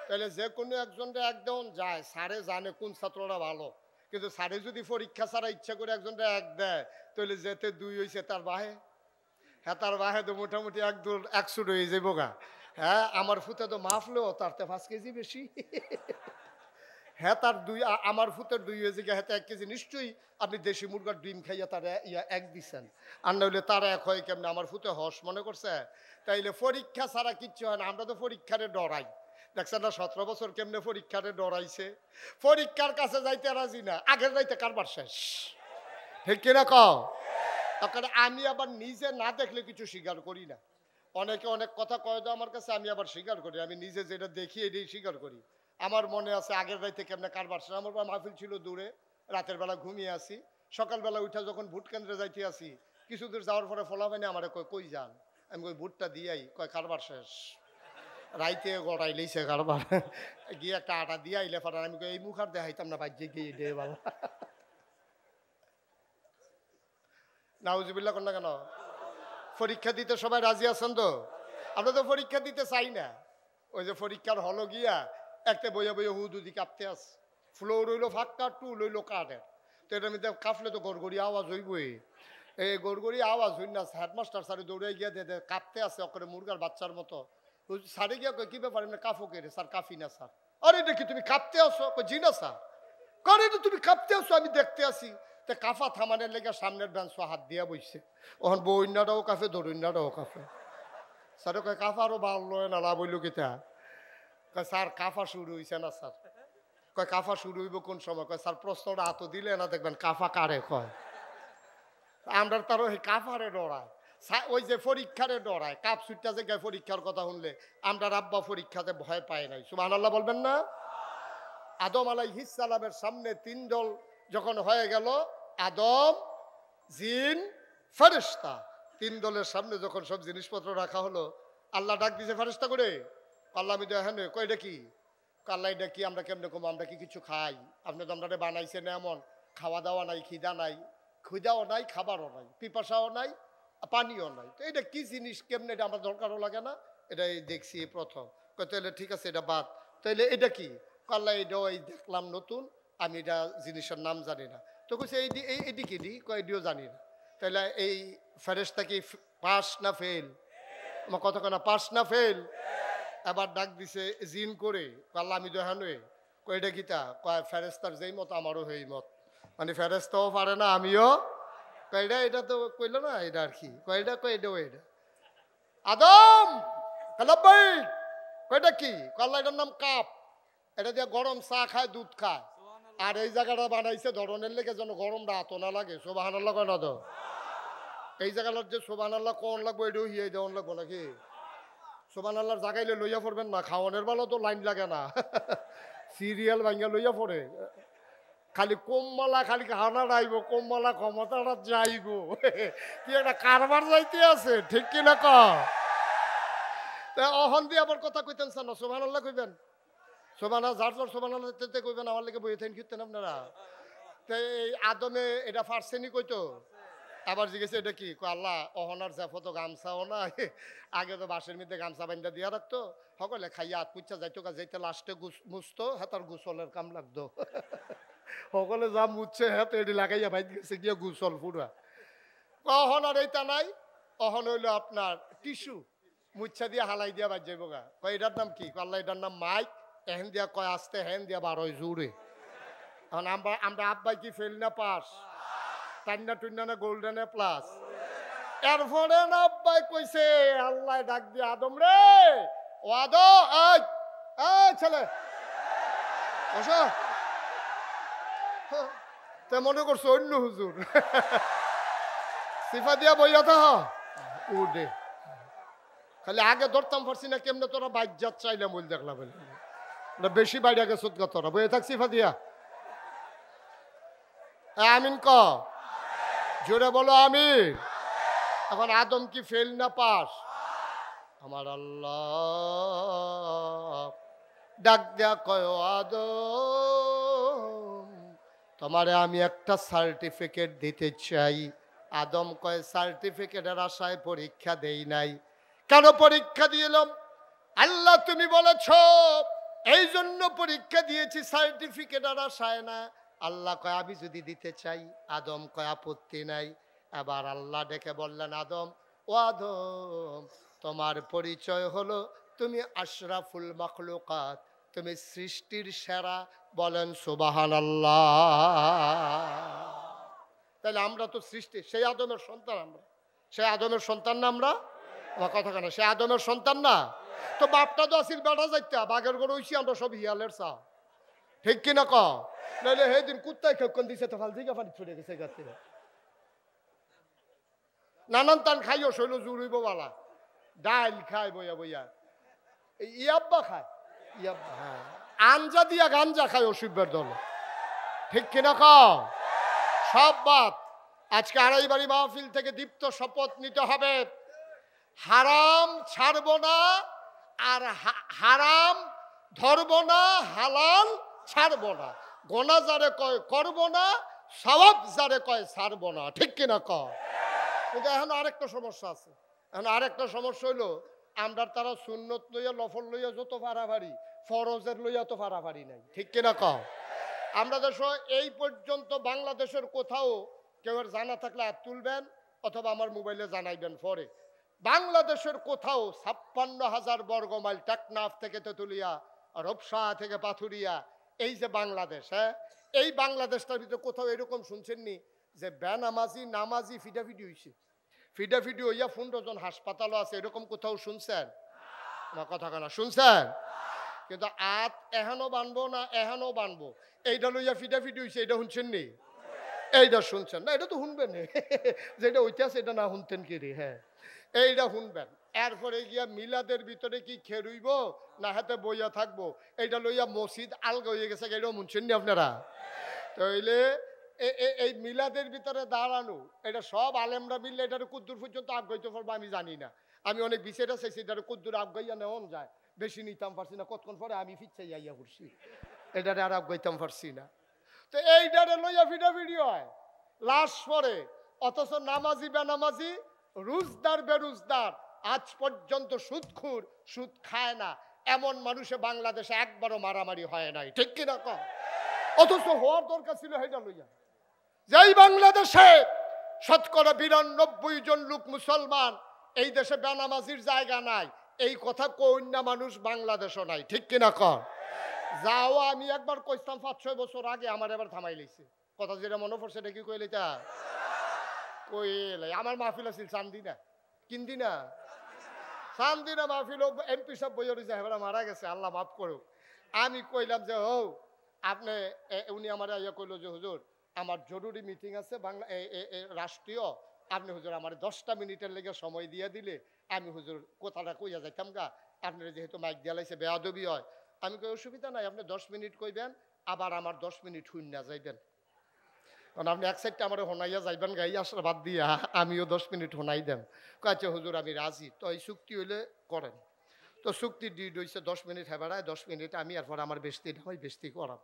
তাহলে যে কোনো একজন রে এক দেওয়ান যায়, স্যারে জানে কোন ছাত্ররা ভালো। কিন্তু স্যারে যদি পরীক্ষা ছাড়া ইচ্ছা করে একজনটা এক দেয়, তাহলে যেতে 2 হয়েছে তার বাহে, হ্যাঁ তার বাহে তো মোটামুটি 100 হয়ে যাবো গা। হ্যাঁ আমার ফুতে তো মাফলো তার তো 5 কেজি বেশি। হ্যাঁ তার আমার ফুতের 2 হয়েছে গা, হ্যাঁ 1 কেজি নিশ্চয়ই আপনি দেশি মুরগার ডিম খাইয়া তার এক দিচ্ছেন, আর নইলে তার এক হয় কেমনে? আমার ফুতে হস মনে করছে। তাইলে পরীক্ষা ছাড়া কিচ্ছু হয় না। আমরা তো পরীক্ষারে ডরাই, দেখছেন না 17 বছর কেমনে পরীক্ষারে ডরাইছে। পরীক্ষার কাছে যাইতে রাজি না, আগের যাইতে কারবার শেষ, ঠিক কিনা কও? তখন আমি আবার নিজে না দেখলে কিছু স্বীকার করি না। অনেকে অনেক কথা কয় তো আমার কাছে, আমি আবার স্বীকার করি। আমি নিজে যেটা দেখি এটাই স্বীকার করি। আমার মনে আছে আগের রাইতে কেমনে কারবার শেষ। আমার মাহফিল ছিল দূরে, রাতের বেলা ঘুমিয়ে আসি, সকালবেলা উঠা যখন ভোট কেন্দ্রে যাইতে আসি, কিছু দূর যাওয়ার পরে ফলাফাইনি আমার কই যান? আমি কই ভোটটা দিয়াই, কয় কারবার শেষ, রাইতে গড়াই লইছে কারবার। গিয়ে একটা আটা দিয়ে আইলে ফাটার, আমি এই মুখ আর দেখাইতাম না, বাজ্যে গিয়ে দিয়ে ভালো। নাউজুবিল্লাহ কন্যা কেন? পরীক্ষা দিতে সবাই রাজি আছেন তো? আমরা তো পরীক্ষা দিতে চাই না। ওই যে পরীক্ষার হলো গিয়া একটা বইয়া বইয়া হুদুদি কাঁপতে আস, ফ্লোর হইলো ফাঁকা, টুল হইলো কাঠের, তো এটার মধ্যে কাঁপলে তো গড়গড়ি আওয়াজ হইবই। এই গড়গড়ি আওয়াজ হই না, হেডমাস্টার স্যারে দৌড়ে গিয়ে কাঁপতে আছে অকরে মুরগার বাচ্চার মতো। স্যারে গিয়া কয় কি ব্যাপার না কাফো কে রে? স্যার কাফি না স্যার। আরে দেখি তুমি কাঁপতে আসো? কয় জি না স্যার। করে তো তুমি কাঁপতে আসো, আমি দেখতে আসি। তা কাফা থামানের লেগে সামনের বেঞ্চ হাত দিয়া বইছে। ওখান বইন্যাটাও কাফে দরুন্যাটাও কাফে। স্যারে কয় কাফা আরো ভালো না লাভ হইল কিতা? কয় স্যার কাফা শুরু হইছে না স্যার। কয় কাফা শুরু হইব কোন সময়? কয় স্যার প্রশ্নটা হাত দিলে না দেখবেন কাফা কারে কয়। আমরা তারও এই কাফারে ডরায়, ওই যে পরীক্ষারে ডরায়। কাপ সুইটটা যে গায়ে পরীক্ষার কথা শুনলে আমরা আব্বা পরীক্ষাতে ভয় পায় নাই। সুবহানাল্লাহ বলবেন না? আদম আলাইহিস সালামের সামনে 3 দল যখন হয়ে গেল, আদম, জিন, ফেরেশতা, 3 দলের সামনে যখন সব জিনিসপত্র রাখা হলো, আল্লাহ ডাক দিয়েছে ফেরেশতা করে, আল্লাহ আমি দেখেন কই এটা কি? আল্লাহ এটা কি? আমরা কেমনে কম? আমরা কি কিছু খাই? আপনি তো আমরা বানাইছেন এমন, খাওয়া দাওয়া নাই, খিদা নাই, ক্ষুদাও নাই, খাবারও নাই, পিপাসাও নাই, পানিও নাই, তো এটা কি জিনিস? কেমনে এটা আমার দরকারও লাগে না, এটাই দেখছি প্রথম। তাহলে ঠিক আছে এটা বাদ, তাহলে এটা কি? আল্লাহ এটাও এই দেখলাম নতুন, আমি এটা জিনিসের নাম জানি না। তো কইছে এইটি কি দি? এটিও জানি না। তাহলে এই ফেরেশতা কি পাস না ফেল? আমার কতক্ষণ পাস না ফেল? এবার ডাক দিছে জিন করে, আল্লাহ আমি দেখানো কয়টা গীতা? কয় ফেরেশতার যেই মত আমারও সেই মত, মানে ফেরেশতাও পারে না আমিও। কয়টা? এটা তো কইল না, এটা আর কি কয়টা? কয়টাও এটা আদম ভাই কয়টা কি? আল্লাহ এটার নাম কাপ, এটা দিয়ে গরম চা খায়, দুধ খায়। আর এই জায়গাটা বানাইছে ধরনের লেগে যেন গরমটা এত না লাগে। সুবহানাল্লাহ কয় না তো? এই জায়গাটার যে সুবহানাল্লাহ কোন লাগবো এটাও হিয়াই দেওয়ান লাগবো নাকি? সুবহানাল্লাহর জাগাইলে লইয়া পড়বেন না, খাওয়ানোর বেলা তো লাইন লাগে না। সিরিয়াল ভাঙ্গা লইয়া পড়ে, খালি কমমালা, খালি হানা রাইব, কমমালা ক্ষমতাটা যাইব। কি একটা কারবার যাইতে আছে, ঠিক কিনা ক? অহন দিয়ে আবার কথা কইতেন না, সুবহানাল্লাহ কইবেন। সুবহানাল্লাহ যার যার সুবহানাল্লাহ তেতে কইবেন, আমার লেগে বইয়ে থাকেন কীর্তেন আপনারা। তো এই আদমে এটা পারছেনি কইতো, আবার জিজ্ঞেস এটা কি? আল্লাহ অহনার জাফত গামছাও না, আগে তো বাসের মধ্যে গামছা বান্ধা দিয়া রাখতো, সকলে খাইয়া হাত পুচ্ছা যাইতো, যাইতে লাস্টে মুছতো, হাতার গুসলের কাম লাগতো। সকলে যা মুছছে হাতে এটি লাগাইয়া বাইতে গেছে গিয়া গুসল পুরা। অহন আর এইটা নাই, অহন হইল আপনার টিস্যু, মুচ্ছা দিয়া হালাই দিয়া বাজ যাইব গা। কয় এটার নাম কি? আল্লাহ এটার নাম মাইক, এহেন দিয়া কয় আসতে, হেন দিয়া 12 জুড়ে। এখন আমরা আব্বাই কি ফেল না পাস? টান্না টুন্না না গোল্ডেনে প্লাস? এরপরে না আব্বাই কইছে, আল্লাহ ডাক দিয়ে আদম রে, ও আদম, এই ছেলে বসো। তে মনে করছো অন্য হুজুর, সিফা দিয়া বইয়া থা উঠে। খালি আগে ধরতাম পারছি না, কেমনে তোরা বাইক যাত চাইলাম বল দেখলাম বলে বেশি বাইরে গেছ তোরা, বইয়ে থাক সিফা দিয়া। আমিন ক, জোরে বলো আমিন। এখন আদম কি ফেল না পাস? আমার আল্লাহ ডাক দেয়া কয়, আদম তোমারে আমি একটা সার্টিফিকেট দিতে চাই। আদম কয় সার্টিফিকেটের আশায় পরীক্ষা দেই নাই। কেন পরীক্ষা দিলাম? আল্লাহ তুমি বলেছ এই জন্য পরীক্ষা দিয়েছি, সার্টিফিকেটের আশায় না। আল্লাহ কয় আমি যদি দিতে চাই? আদম কয় আপত্তি নাই। এবার আল্লাহ ডেকে বললেন, আদম, ও আদম তোমার পরিচয় হলো তুমি আশরাফুল মাখলুকাত, তুমি সৃষ্টির সেরা। বলেন সুবহানাল্লাহ। তাহলে আমরা তো সৃষ্টি, সেই আদমের সন্তান আমরা, সেই আদমের সন্তান না আমরা? আমার কথা কেন, সে আদমের সন্তান না? তো বাপটা তো আসিল বেড়া যাইতা, বাঘের গরু হইছি আমরা সব হিয়ালের চা, ঠিক কিনা ক? নাহলে সেই দিন কুত্তায় খেকন দিছে তো ফাল দিকে পানি ছুটে গেছে গাছে। নানান টান খাইও শৈল জুড়িব বালা, ডাইল খায় বইয়া বইয়া, ইয়াব্বা খায়, ইয়াব্বা হ্যাঁ, আঞ্জা দিয়া গাঞ্জা খায় অসুবিধার দল, ঠিক কিনা ক? সব বাপ আজকে আড়াইবাড়ি মাহফিল থেকে দীপ্ত শপথ নিতে হবে, হারাম ছাড়বো না, আর হারাম ধরবো না, হালাল ছাড়বো না, গোনা যারে কয় করবো না, সওয়াব যারে কয় ছাড়বো না, ঠিক কিনা ক? কিন্তু এখন আরেকটা সমস্যা আছে, এখন আরেকটা সমস্যা হইলো আমরা তারা সুন্নত লইয়া লফল লইয়া যত ফাড়াফাড়ি, ফরজের লইয়া তো ফাড়াফাড়ি নাই, ঠিক কিনা ক? আমরা দেশ এই পর্যন্ত বাংলাদেশের কোথাও কেউ জানা থাকলে হাত তুলবেন অথবা আমার মোবাইলে জানাইবেন পরে, বাংলাদেশের কোথাও 56,000 বর্গ মাইল, টেকনাফ থেকে তেতুলিয়া, রূপসা থেকে পাথুরিয়া, এই যে বাংলাদেশ, হ্যাঁ, এই বাংলাদেশটার ভিতরে কোথাও এরকম শুনছেননি যে বেনামাজি নামাজি ফিডাফিডি হয়েছে? ফিডাফিডি হইয়া 15 জন হাসপাতালও আছে, এরকম কোথাও শুনছেন? আমার কথা কেনা শুনছেন? কিন্তু আত এহানো বানবো না এহানো বানবো, এইটা লইয়া ফিডাফিডি হয়েছে, এটা শুনছেন নি? এইটা শুনছেন না? এটা তো শুনবেন যেটা ঐতিহাস, এটা না শুনতেন কি রে? হ্যাঁ, এইটা শুনবেন। এরপরে গিয়া মিলাদের ভিতরে কি খেরুইব না হাতে বইয়া থাকবো, এইটা লইয়া মসজিদ আলগা হয়ে গেছে, এটাও শুনছেন নি আপনারা? তাইলে এই মিলাদের ভিতরে দাঁড়ানো, এটা সব আলেমরা মিললে এটার কুদ্দুর পর্যন্ত আগাইতে পারবো আমি জানি না। আমি অনেক বিষয়টা চাইছি এটার কুদ্দুর আগাইয়া নেওয়া যায়, বেশি নিতাম পারছি না, কতক্ষণ পরে আমি ফিরছে ইয়া করছি, এটারে আর আগাইতাম পারছি না। তো এইটারে লইয়া ফিডাফিডি হয়, লাশ পরে, অথচ নামাজি বেনামাজি, রুজদার বেরুজদার, আজ পর্যন্ত সুদখুর, সুদ খায় না এমন মানুষে বাংলাদেশে একবারও মারামারি হয় নাই, ঠিক কিনা কম? অথচ হওয়ার দরকার ছিল এটা লইয়া। যেই বাংলাদেশে 92% জন লোক মুসলমান, এই দেশে বেনামাজির জায়গা নাই, এই কথা কন্যা মানুষ বাংলাদেশও নাই, ঠিক কিনা কম? যাও আমি একবার কইতাম 5-6 বছর আগে, আমার এবার থামাই লইছে কথা, যেটা মনে পড়ছে এটা কি কইলে তা কইলে। আমার মাহফিল আছিল চান্দিনা, কিন্দিনা চান্দিনা মাহফিল, এমপি সব বইয়া রয়েছে, হেবারা মারা গেছে, আল্লাহ মাফ করুক। আমি কইলাম যে হৌ আপনি, উনি আমার ইয়া কইলো যে হুজুর আমার জরুরি মিটিং আছে বাংলা রাষ্ট্রীয়, আপনি হুজুর আমার 10টা মিনিটের লেগে সময় দিয়ে দিলে আমি হুজুর কথাটা কইয়া যাইতাম গা, আপনার যেহেতু মাইক দিয়া লাইছে বেয়াদবি হয়। আমি কই অসুবিধা নাই, আপনি 10 মিনিট কইবেন, আবার আমার 10 মিনিট শুইনা যাইবেন, কারণ আপনি এক সাইডটা আমার হোনাইয়া যাইবেন গাই আসলে বাদ দিয়া, আমিও 10 মিনিট হোনাই দেন। আচ্ছা হুজুর আমি রাজি, তো এই চুক্তি হইলে করেন। তো চুক্তি ডিড হয়েছে 10 মিনিট হেবাড়ায়, 10 মিনিট আমি, এরপর আমার বেস্তি হয় বেস্তি করাম।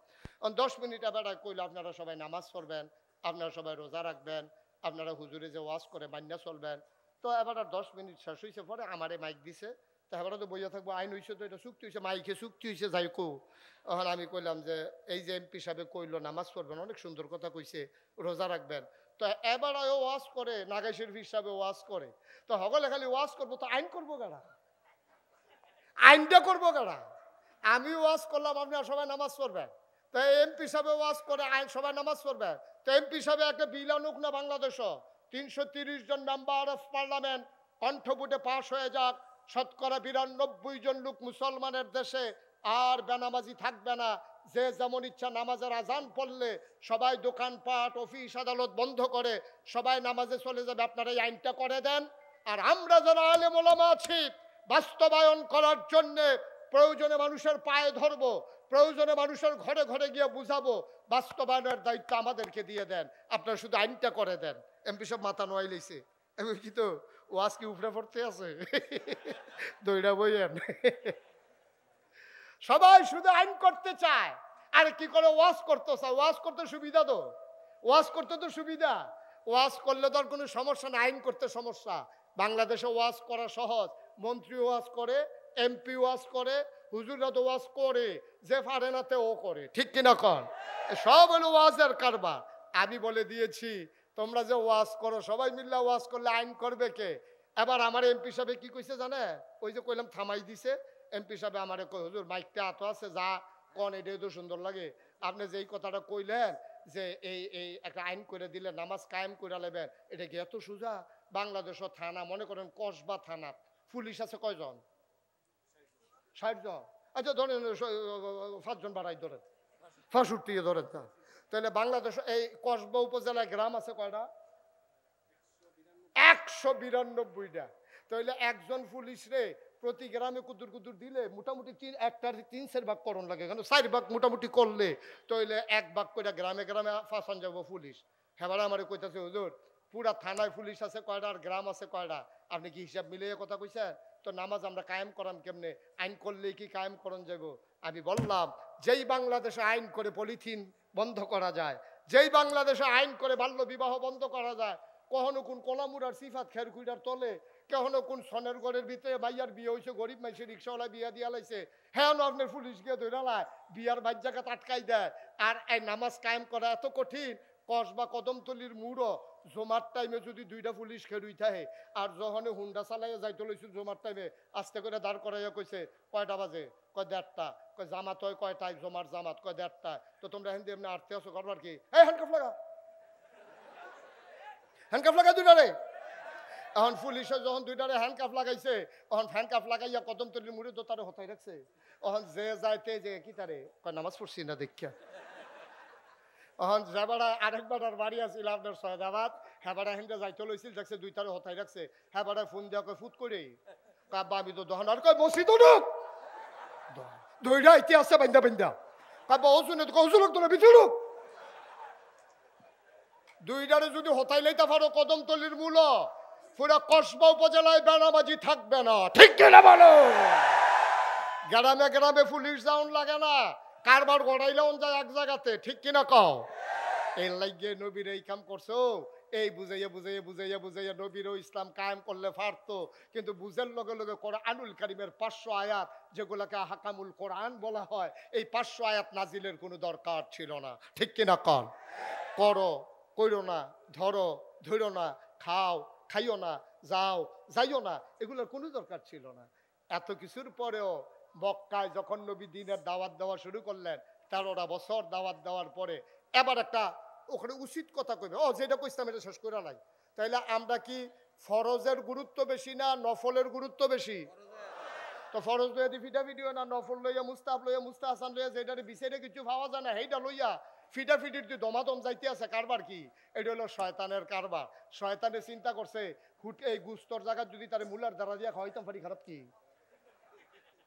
10 মিনিট হেবাড়ায় কইলো আপনারা সবাই নামাজ পড়বেন, আপনারা সবাই রোজা রাখবেন, আপনারা হুজুরে যে ওয়াজ করে মান্যা চলবেন। তো এবার 10 মিনিট শেষ হয়েছে, পরে আমারে মাইক দিছে, তো হেবাড়া তো বইয়া থাকবো, আইন হয়েছে তো এটা চুক্তি হয়েছে, মাইকে চুক্তি হয়েছে যাই কো। তখন আমি কইলাম যে এই যে এমপি সাহেব কইলো নামাজ পড়বেন, অনেক সুন্দর কথা কইছে, রোজা রাখবেন, তো এবার ওয়াজ করে, নাগাই শরীফ হিসাবে ওয়াজ করে, তো হগলে খালি ওয়াজ করবো, তো আইন করবো কারা? আইনটা করবো কারা? আমি ওয়াজ করলাম আপনারা সবাই নামাজ পড়বেন, তো এমপি সাহেব ওয়াজ করে আইন সবাই নামাজ পড়বেন, তো এমপি সাহেব একটা বিল আনুক না বাংলাদেশ, 330 জন মেম্বার অফ পার্লামেন্ট কণ্ঠভোটে পাশ হয়ে যাক, 92% জন লোক মুসলমানের দেশে আর বেনামাজি থাকবে না, যে যেমন ইচ্ছা নামাজের আজান পড়লে সবাই দোকানপাট অফিস আদালত বন্ধ করে সবাই নামাজে চলে যাবে, আপনারা এই আইনটা করে দেন। আর আমরা যারা আলেম ওলামা আছি বাস্তবায়ন করার জন্য প্রয়োজনে মানুষের পায়ে ধরবো, প্রয়োজনে মানুষের ঘরে ঘরে গিয়ে বুঝাবো, বাস্তবায়নের দায়িত্ব আমাদেরকে দিয়ে দেন, আপনারা শুধু আইনটা করে দেন। এমপি সব মাথা নোয়াই লইছে, আমি কি তো ওয়াজ কি উপরে পড়তে আছে দইরা বইয়েন সবাই শুধু আইন করতে চায়, আর কি করে ওয়াজ করতে চায়? ওয়াজ করতে সুবিধা তো, ওয়াজ করতে তো সুবিধা, ওয়াজ করলে তো আর কোনো সমস্যা না, আইন করতে সমস্যা। বাংলাদেশে ওয়াজ করা সহজ, মন্ত্রী ওয়াজ করে, এমপি ওয়াজ করে, হুজুররা তো ওয়াজ করে, যে পারে না তে ও করে, ঠিক কিনা কন? সব হলো ওয়াজের কারবার। আমি বলে দিয়েছি তোমরা যে ওয়াজ করো, সবাই মিল্লা ওয়াজ করলে আইন করবে কে? এবার আমার এমপি সাহেব কি কইছে জানে? ওই যে কইলাম থামাই দিছে, এমপি সাহেব আমারে কই হুজুর মাইকটা এত আছে যা কন, এটাই তো সুন্দর লাগে, আপনি যেই কথাটা কইলেন যে এই এই একটা আইন করে দিলে নামাজ কায়েম করে নেবেন, এটা কি এত সোজা? বাংলাদেশের থানা মনে করেন কসবা থানা পুলিশ আছে কয়জন? 60 জন। আচ্ছা ধরেন 5 জন বাড়াই ধরেন, 65 ধরেন না, তাহলে বাংলাদেশ এই কসবা উপজেলায় গ্রাম আছে কয়টা? 192টা। তাহলে একজন পুলিশ রে প্রতি গ্রামে কুদুর কুদুর দিলে মোটামুটি একটার 3/4 ভাগ করণ লাগে, কেন 4 ভাগ মোটামুটি করলে তাহলে 1 ভাগ করে গ্রামে গ্রামে ফাঁসান যাবো পুলিশ। হ্যাঁ আমার কইতাছে হুজুর পুরা থানায় পুলিশ আছে কয়টা আর গ্রাম আছে কয়টা, আপনি কি হিসাব মিলিয়ে কথা কইছেন? তো নামাজ আমরা কায়েম করাম কেমনে? আইন করলে কি কায়েম করণ যাব? আমি বললাম যেই বাংলাদেশে আইন করে পলিথিন বন্ধ করা যায়, যেই বাংলাদেশে আইন করে বাল্য বিবাহ বন্ধ করা যায়, কখনো কোন কলামুরার সিফাত খেরকুইটার তলে, কখনো কোন সনের ঘরের ভিতরে মাইয়ার বিয়ে হয়েছে, গরিব মাইসে রিক্সাওয়ালা বিয়া দিয়া লাইছে, হ্যাঁ আপনার পুলিশ গিয়ে ধরে লায় বিয়ার বাইর জায়গা আটকাই দেয়। আর এই নামাজ কায়েম করা এত কঠিন, কসবা কদমতলির মুড়ো জমার টাইমে যদি দুইটা পুলিশ খেরুই থাকে আর যখন হুন্ডা চালাইয়া যাইতে লইছিল জমার টাইমে আস্তে করে দাঁড় করাইয়া কইছে কয়টা বাজে, কয় 1:30, কয় জামাত হয় কয়টায়, জমার জামাত কয় 1:30, তো তোমরা হেন এমনি আটতে আসো করবার কি, এই হ্যান্ডকাফ লাগা, হ্যান্ডকাফ লাগা দুইটারে। এখন পুলিশে যখন দুইটারে হ্যান্ডকাফ লাগাইছে, তখন হ্যান্ডকাফ লাগাইয়া কদমতলির মুড়ে দোতারে হতাই রাখছে। তখন যে যাইতে যে কি তারে কয় নামাজ পড়ছি না দেখা। এখন যাবারা আরেকবার বাড়ি আছিল আপনার সয়দাবাদ, হ্যাঁ হেন্ডে যাইতে লইছিল, দেখছে দুইটারে হতাই রাখছে। হ্যাঁ ফোন দেওয়া কয় ফুট করে কাব্বা আমি তো দহন আর কয় মসজিদ দুইটা ইতি আছে বান্ধা বান্ধা কাব্বা ও শুনে কৌশলক তোরা বিচুলুক দুইটারে যদি হতাই লইতে পারো কদমতলির মূল পুরা কসবা উপজেলায় বেনাবাজি থাকবে না, ঠিক কিনা বলো? গ্রামে গ্রামে পুলিশ যাওন লাগে না, কারবার গড়াইলেও যায় এক জায়গাতে, ঠিক কিনা কও? এর লাগিয়ে নবীর এই কাম করছো, এই বুঝাইয়া বুঝাইয়া বুঝাইয়া বুঝাইয়া নবীর ইসলাম কায়েম করলে পারতো, কিন্তু বুঝের লগে লগে কোরআনুল কারীমের 500 আয়াত যেগুলোকে হাকামুল কোরআন বলা হয়, এই 500 আয়াত নাজিলের কোনো দরকার ছিল না, ঠিক কিনা কন? করো কইরো না, ধরো ধরো না, খাও খাইও না, যাও যাইও না, এগুলোর কোনো দরকার ছিল না। এত কিছুর পরেও মক্কায় যখন নবী দ্বীনের দাওয়াত দেওয়া শুরু করলেন, 13টা বছর দাওয়াত দেওয়ার পরে এবার একটা ওখানে উচিত কথা কইবে, ও যেটা কইতাম এটা শেষ করে নাই। তাইলে আমরা কি ফরজের গুরুত্ব বেশি না নফলের গুরুত্ব বেশি? তো ফরজ লইয়া দি ফিটা ভিডিও না, নফল লইয়া মুস্তাহাব লইয়া মুস্তা হাসান লইয়া যেটারে বিচারে কিছু ভাবা যায় না সেইটা লইয়া ফিটা ফিটির তুই দমাদম যাইতে আছে, কারবার কি? এটা হলো শয়তানের কারবার। শয়তানে চিন্তা করছে হুট এই গুস্তর জায়গা যদি তার মুলার দ্বারা দিয়া খাওয়াইতাম পারি, খারাপ কি?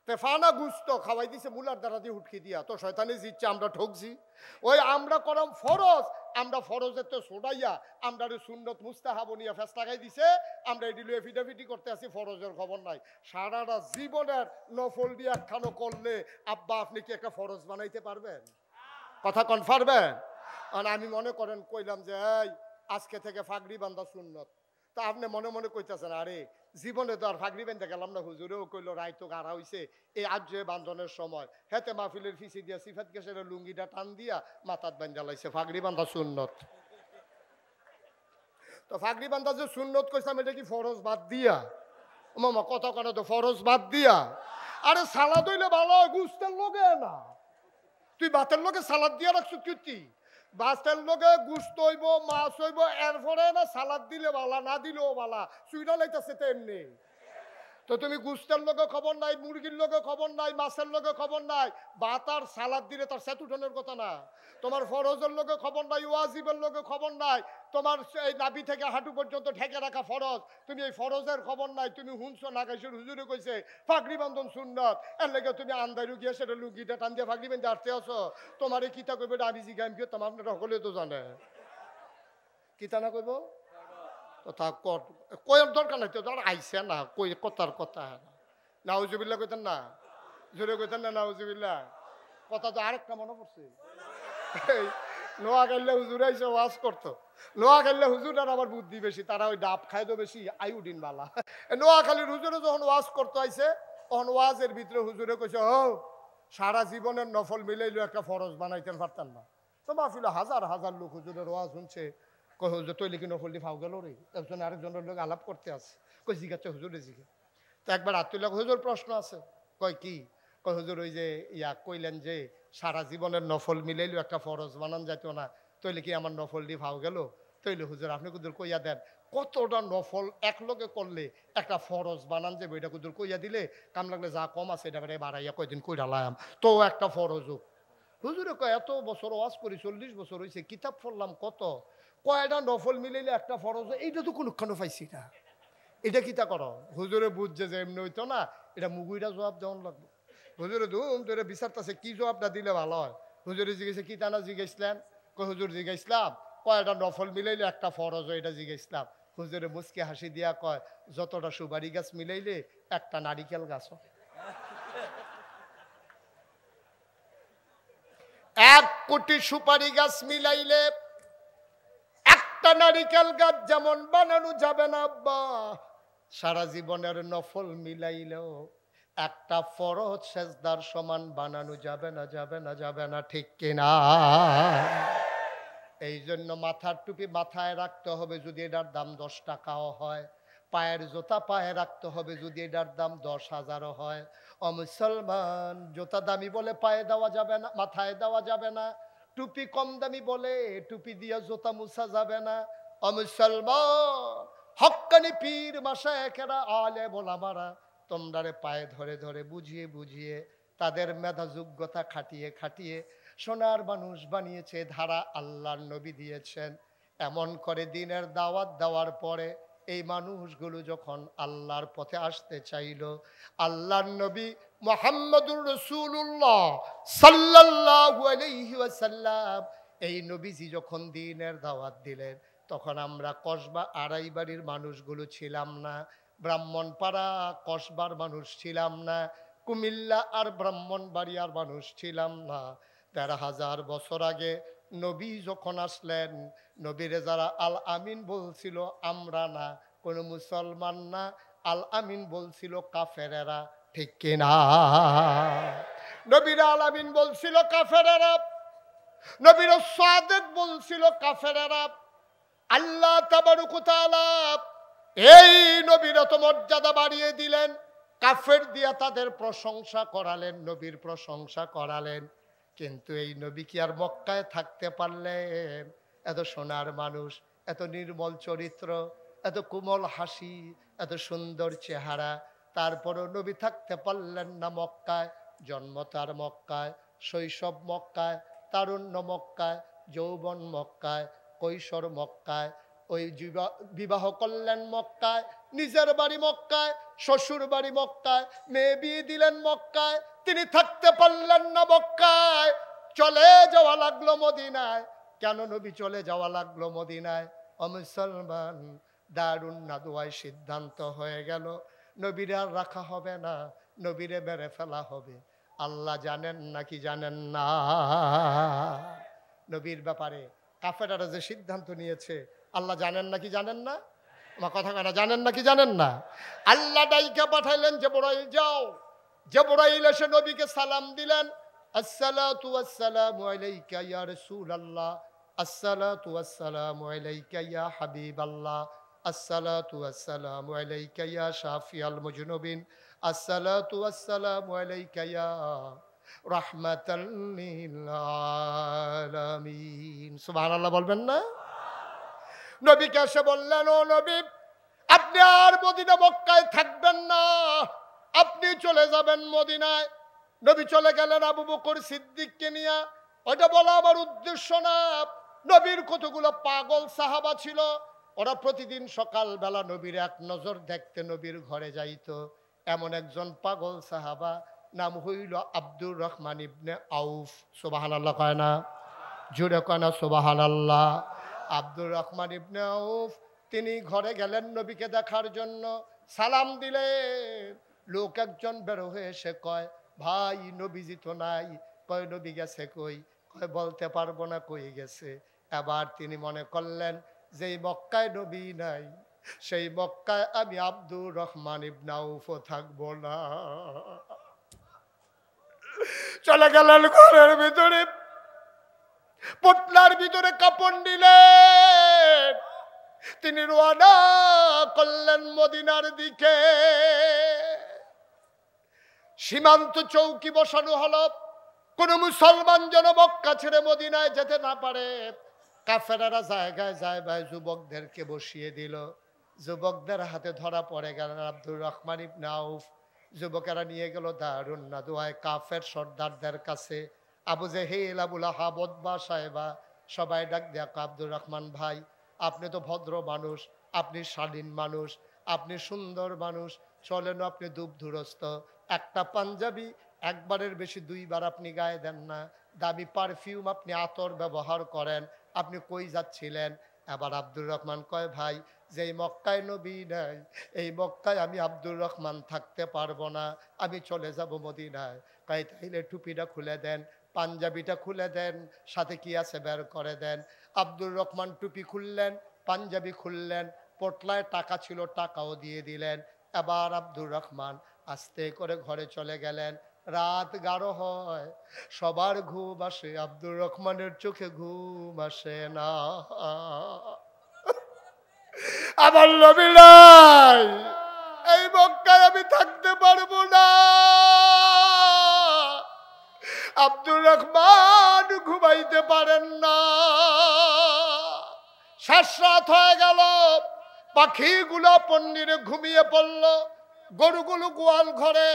তেফানা গুস্ত খাওয়াই দিছে মুলার দ্বারা দিয়ে উঠকি দিয়া, তো শয়তানে জিতছে, আমরা ঠকছি। ওই আমরা করম ফরজ, আমরা ফরজের তো ছোড়াইয়া আমরা সুন্নত মুস্তাহাব নিয়ে ফেস লাগাই দিছে, আমরা এটি লইয়া ফিটাফিটি করতে আসি, ফরজের খবর নাই। সারাটা জীবনের নফল দিয়ে একখানো করলে আব্বা আপনি কি একটা ফরজ বানাইতে পারবেন? কথা কন পারবেন? আর আমি মনে করেন কইলাম যে এই আজকে থেকে ফাগড়ি বান্ধা সুন্নত, তা আপনি মনে মনে কইতেছেন আরে জীবনে তো আর ফাগড়ি বান্ধা গেলাম না, হুজুরেও কইলো রাইতো গাড়া হইছে এই আজ বান্ধনের সময়, হেতে মাহফিলের ফিসি দিয়া সিফাত গেছে লুঙ্গিটা টান দিয়া মাথাত বান্ধা লাইছে, ফাগড়ি বান্ধা সুন্নত। তো ফাগড়ি বান্ধা যে সুন্নত কইছিলাম এটা কি ফরজ বাদ দিয়া? মামা কথা কেন তো ফরজ বাদ দিয়া? আরে সালাদ হইলে ভালো হয়, গুস্তের লগে না, তুই ভাতের লগে সালাদ দিয়া রাখছ কি? ভাতের লগে গুস্ত হইব মাছ হইব, এরপরে না সালাদ দিলে বালা না দিলেও বালা, চুইরা লাইতেছে তো এমনি। তো তুমি গুস্তের লগে খবর নাই, মুরগির লগে খবর নাই, মাছের লগে খবর নাই, ভাত আর সালাদ দিলে তার সেট উঠানোর কথা না। তোমার ফরজের লগে খবর নাই, ওয়াজিবের লগে খবর নাই, তোমার এই নাভি থেকে হাঁটু পর্যন্ত ঢেকে রাখা ফরজ, তুমি এই ফরজের খবর নাই, তুমি হুনছো নাগাইশের হুজুরে কইছে ফাগড়ি বান্ধন সুন্নত, এর লেগে তুমি আন্দাইরু গিয়ে সেটা লুঙ্গিটা টান দিয়ে ফাগড়ি বান্ধে আসতে আসো। তোমার এই কিতা কইবে আমি জিগাইম কি, তোমার আপনারা সকলে তো জানে কিতা না কইব, কথা কয়ের দরকার নাই তো, ধর আইসে না কই কথার কথা নাউজুবিল্লাহ কইতেন না, জোরে কইতেন না নাউজুবিল্লাহ। কথা তো আরেকটা মনে পড়ছে, নোয়াখালী হুজুর আইসে ওয়াজ করতো, নোয়াখালী হুজুর আর আবার বুদ্ধি বেশি, তারা ওই ডাব খাই তো বেশি আইউডিন বালা। নোয়াখালীর হুজুরে যখন ওয়াজ করতে আইসে তখন ওয়াজের ভিতরে হুজুরে কইছে ও সারা জীবনের নফল মিলাইলেও একটা ফরজ বানাইতেন পারতেন না। তো মাহফিল হাজার হাজার লোক হুজুরের ওয়াজ শুনছে, কই হুজুর তৈলি কি নফল দিয়ে ফাও গেল রে, একজন আরেকজনের লোক আলাপ করতে আছে, কই জিজ্ঞাসা হুজুরে জিজ্ঞে। তো একবার আত্মীয় হুজুর প্রশ্ন আছে, কয় কি? কয় হুজুর ওই যে ইয়া কইলেন যে সারা জীবনের নফল মিলাইলেও একটা ফরজ বানান যাইত না, তৈলে কি আমার নফল দিয়ে ফাও গেল? তৈলে হুজুর আপনি কুদুর কইয়া দেন কতটা নফল একলগে করলে একটা ফরজ বানান যাবে, এটা কুদুর কইয়া দিলে কাম লাগলে যা কম আছে এটা বাড়াইয়া কয়দিন কইরা লায়াম, তো একটা ফরজ হোক। হুজুরে কয় এত বছর ওয়াজ করি 40 বছর হয়েছে, কিতাব পড়লাম কত, কয়টা নফল মিলাইলে একটা ফরজ, এইটা তো কোনখানে পাইছি না, এটা কিতা করো? হুজুরে বুঝছে যে এমনি হইতো না, এটা মুগুইটা জবাব দেওয়ান লাগবে। হুজুরে ধুম ধরে বিচারতেছে কি জবাবটা দিলে ভালো হয়। হুজুরে জিজ্ঞেসে কি টানা জিজ্ঞেসলেন? কই হুজুর জিজ্ঞাসলাম কয়টা নফল মিলাইলে একটা ফরজ, এটা জিজ্ঞাসলাম। হুজুরে মুচকি হাসি দিয়া কয় যতটা সুপারি গাছ মিলাইলে একটা নারিকেল গাছ। 1 কোটি সুপারি গাছ মিলাইলে একটা নারিকেল গাছ যেমন বানানো যাবে না আব্বা, সারা জীবনের নফল মিলাইলেও একটা ফরজ সেজদার সমান বানানো যাবে না, যাবে না, যাবে না, ঠিক কিনা? এই জন্য মাথার টুপি মাথায় রাখতে হবে যদি এটার দাম 10 টাকাও হয়। পায়ের জুতা পায়ে রাখতে হবে যদি এটার দাম 10,000ও হয়। ও মুসলমান, জুতা দামি বলে পায়ে দেওয়া যাবে না, মাথায় দেওয়া যাবে না। টুপি কম দামি বলে টুপি দিয়ে জুতা মুছা যাবে না। ও মুসলমান, হক্কানি পীর মাশায়েখেরা আলেম ওলামারা তোমরারে পায়ে ধরে ধরে বুঝিয়ে বুঝিয়ে তাদের মেধা যোগ্যতা খাটিয়ে খাটিয়ে সোনার মানুষ বানিয়েছে, ধারা আল্লাহর নবী দিয়েছেন। এমন করে দিনের দাওয়াত দেওয়ার পরে এই মানুষগুলো যখন আল্লাহর পথে আসতে চাইল, আল্লাহর নবী মুহাম্মদুর রাসূলুল্লাহ সাল্লাল্লাহু আলাইহি ওয়াসাল্লাম এই নবীজি যখন দিনের দাওয়াত দিলেন, তখন আমরা কসবা আড়াইবাড়ির মানুষগুলো ছিলাম না, ব্রাহ্মণপাড়া কসবার মানুষ ছিলাম না, কুমিল্লা আর ব্রাহ্মণবাড়িয়ার মানুষ ছিলাম না। ১৩,০০০ বছর আগে নবী যখন আসলেন, নবীরে যারা আল আমিন বলছিল আমরা না, কোনো মুসলমান না, আল আমিন বলছিল কাফেরেরা, ঠিক কিনা? নবীরা আল আমিন বলছিল কাফেরেরা, নবীর সাদেক বলছিল কাফেরেরা। আল্লাহ তাবারক ওয়া তাআলা এই নবীর তো মর্যাদা বাড়িয়ে দিলেন, কাফের দিয়া তাদের প্রশংসা করালেন, নবীর প্রশংসা করালেন। কিন্তু এই নবী কি আর মক্কায় থাকতে পারলেন? এত সোনার মানুষ, এত নির্মল চরিত্র, এত কোমল হাসি, এত সুন্দর চেহারা, তারপরও নবী থাকতে পারলেন না মক্কায়। জন্ম তার মক্কায়, শৈশব মক্কায়, তারুণ্য মক্কায়, যৌবন মক্কায়, কৈশোর মক্কায়, ওই বিবাহ করলেন মক্কায়, নিজের বাড়ি মক্কায়, শ্বশুর বাড়ি মক্কায়, মেয়ে বিয়ে দিলেন মক্কায়, তিনি থাকতে পারলেন না মক্কায়, চলে যাওয়া লাগলো মদিনায়। কেন নবী চলে যাওয়া লাগলো মদিনায়? ও মুসলমান, দারুন নাদুয়ায় সিদ্ধান্ত হয়ে গেল নবীরে আর রাখা হবে না, নবীরে মেরে ফেলা হবে। আল্লাহ জানেন নাকি জানেন না? নবীর ব্যাপারে কাফেররা যে সিদ্ধান্ত নিয়েছে আল্লাহ জানেন নাকি জানেন না? আমার কথা কেন, জানেন নাকি জানেন না? আল্লাহ ডাইকা পাঠাইলেন জিবরাইল যাও। জিবরাইল এসে নবীকে সালাম দিলেন, আসসালাতু ওয়াসসালামু আলাইকা ইয়া রাসূলুল্লাহ, আসসালাতু ওয়াসসালামু আলাইকা ইয়া হাবিবাল্লাহ, আসসালাতু ওয়াসসালামু আলাইকা ইয়া শাফিয়াল মুজনুবিন, আসসালাতু ওয়াসসালামু আলাইকা ইয়া রাহমাতাল লিল আলামিন। সুবহানাল্লাহ বলবেন না? নবীকে এসে বললেন, ও নবী, আপনি আর মদিনা মক্কায় থাকবেন না, আপনি চলে যাবেন মদিনায়। নবী চলে গেলেন আবু বকর সিদ্দিককে নিয়ে। ওইটা বলা আমার উদ্দেশ্য না। নবীর কতগুলো পাগল সাহাবা ছিল, ওরা প্রতিদিন সকালবেলা নবীর এক নজর দেখতে নবীর ঘরে যাইতো। এমন একজন পাগল সাহাবা নাম হইল আব্দুর রহমান ইবনে আউফ। সুবহানাল্লাহ কয় না? জোরে কয় না সুবহানাল্লাহ? আব্দুর রহমান ইবনে আউফ তিনি ঘরে গেলেন নবীকে দেখার জন্য, সালাম দিলেন। লোক একজন বের হয়ে এসে কয়, ভাই নবীজি তো নাই। কয় নবী গেছে কই? কয় বলতে পারবো না কই গেছে। এবার তিনি মনে করলেন যেই মক্কায় নবী নাই, সেই মক্কায় আমি আব্দুর রহমান ইবনে আউফও থাকবো না। চলে গেলেন ঘরের ভিতরে, পটলার ভিতরে কাপড় নিলেন, তিনি রওনা করলেন মদিনার দিকে। সীমান্ত চৌকি বসানো হলো, কোন মুসলমান যেন মক্কা ছেড়ে মদিনায় যেতে না পারে। কাফেররা জায়গায় জায়গায় যুবকদেরকে বসিয়ে দিল। যুবকদের হাতে ধরা পড়ে গেলেন আব্দুর রহমান ইবনে আউফ। যুবকেরা নিয়ে গেল দারুন নাদুয়ায় কাফের সর্দারদের কাছে। আবু জেহেল, আবুল আহাব, উতবা, সাহেবা সবাই ডাক দেয়া, আব্দুর রহমান ভাই, আপনি তো ভদ্র মানুষ, আপনি শালীন মানুষ, আপনি সুন্দর মানুষ, চলেন আপনি দুবধুরস্ত, একটা পাঞ্জাবি একবারের বেশি দুইবার আপনি গায়ে দেন না, দামি পারফিউম আপনি আতর ব্যবহার করেন, আপনি কই যাচ্ছিলেন? এবার আব্দুর রহমান কয়, ভাই যেই মক্কায় নবী নাই, এই মক্কায় আমি আব্দুর রহমান থাকতে পারবো না, আমি চলে যাব মদিনায়। তাই তাইলে টুপিটা খুলে দেন, পাঞ্জাবিটা খুলে দেন, সাথে কি আছে বের করে দেন। আব্দুর রহমান টুপি খুললেন, পাঞ্জাবি খুললেন, পটলায় টাকা ছিল টাকাও দিয়ে দিলেন। এবার আব্দুর রহমান আস্তে করে ঘরে চলে গেলেন। রাত গাঢ় হয়, সবার ঘুম আসে, আব্দুর রহমানের চোখে ঘুম আসে না। আমার নবী নাই, এই মক্কায় আমি থাকতে পারবো না। আব্দুর রহমান ঘুমাইতে পারেন না। শেষ রাত হয়ে গেল, পাখিগুলো পন্নিরে ঘুমিয়ে পড়ল, গরুগুলো গোয়াল ঘরে,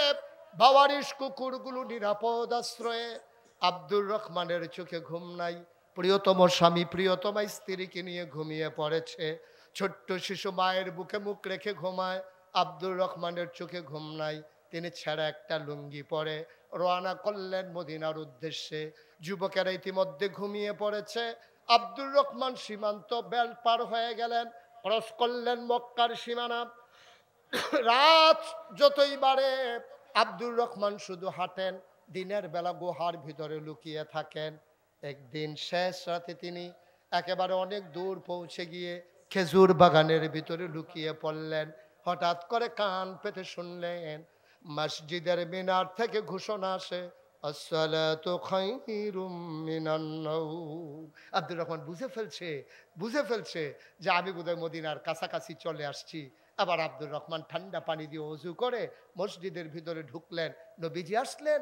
বাওয়ারিশ কুকুরগুলো নিরাপদ আশ্রয়ে। আব্দুর রহমানের চোখে ঘুম নাই। প্রিয়তম স্বামী প্রিয়তমা স্ত্রীকে নিয়ে ঘুমিয়ে পড়েছে। ছোট্ট শিশু মায়ের বুকে মুখ রেখে ঘুমায়। আব্দুর রহমানের চোখে ঘুম নাই। তিনি ছেঁড়া একটা লুঙ্গি পরে রওনা করলেন মদিনার উদ্দেশ্যে। যুবকেরা ইতিমধ্যে ঘুমিয়ে পড়েছে। আব্দুর রহমান সীমান্ত বেল্ট পার হয়ে গেলেন, ক্রস করলেন মক্কার সীমানা। রাত যতই বাড়ে আব্দুর রহমান শুধু হাঁটেন, দিনের বেলা গুহার ভিতরে লুকিয়ে থাকেন। একদিন শেষ রাতে তিনি একেবারে অনেক দূর পৌঁছে গিয়ে খেজুর বাগানের ভিতরে লুকিয়ে পড়লেন। হঠাৎ করে কান পেতে শুনলেন মসজিদের মিনার থেকে ঘোষণা আসে, আসসালাতু খায়রুম মিনান নাওম। আব্দুর রহমান বুঝে ফেলছে যে আমি বোধহয় মদিনার কাছাকাছি চলে আসছি। আবার আব্দুর রহমান ঠান্ডা পানি দিয়ে ওযু করে মসজিদের ভিতরে ঢুকলেন। নবীজি আসলেন,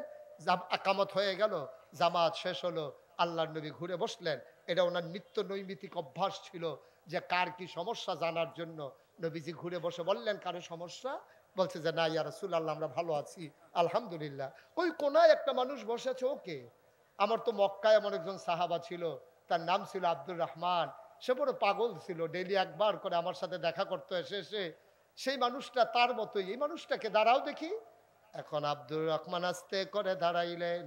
একামত হয়ে গেল, জামাত শেষ হলো, আল্লাহর নবী ঘুরে বসলেন। এটা ওনার নিত্য নৈমিত্তিক অভ্যাস ছিল যে কার কি সমস্যা জানার জন্য নবীজি ঘুরে বসে বললেন, কারো সমস্যা? বলছে যে না ইয়া রাসূলুল্লাহ, আমরা ভালো আছি আলহামদুলিল্লাহ। ওই কোনায় একটা মানুষ বসেছে, ওকে। আমার তো মক্কায় এমন একজন সাহাবা ছিল, তার নাম ছিল আব্দুর রহমান। সে বড় পাগল ছিল, ডেইলি একবার করে আমার সাথে দেখা করতে এসে সেই মানুষটা তার মতোই, এই মানুষটাকে দাঁড়াও দেখি। এখন আব্দুর রহমান আস্তে করে দাঁড়াইলেন,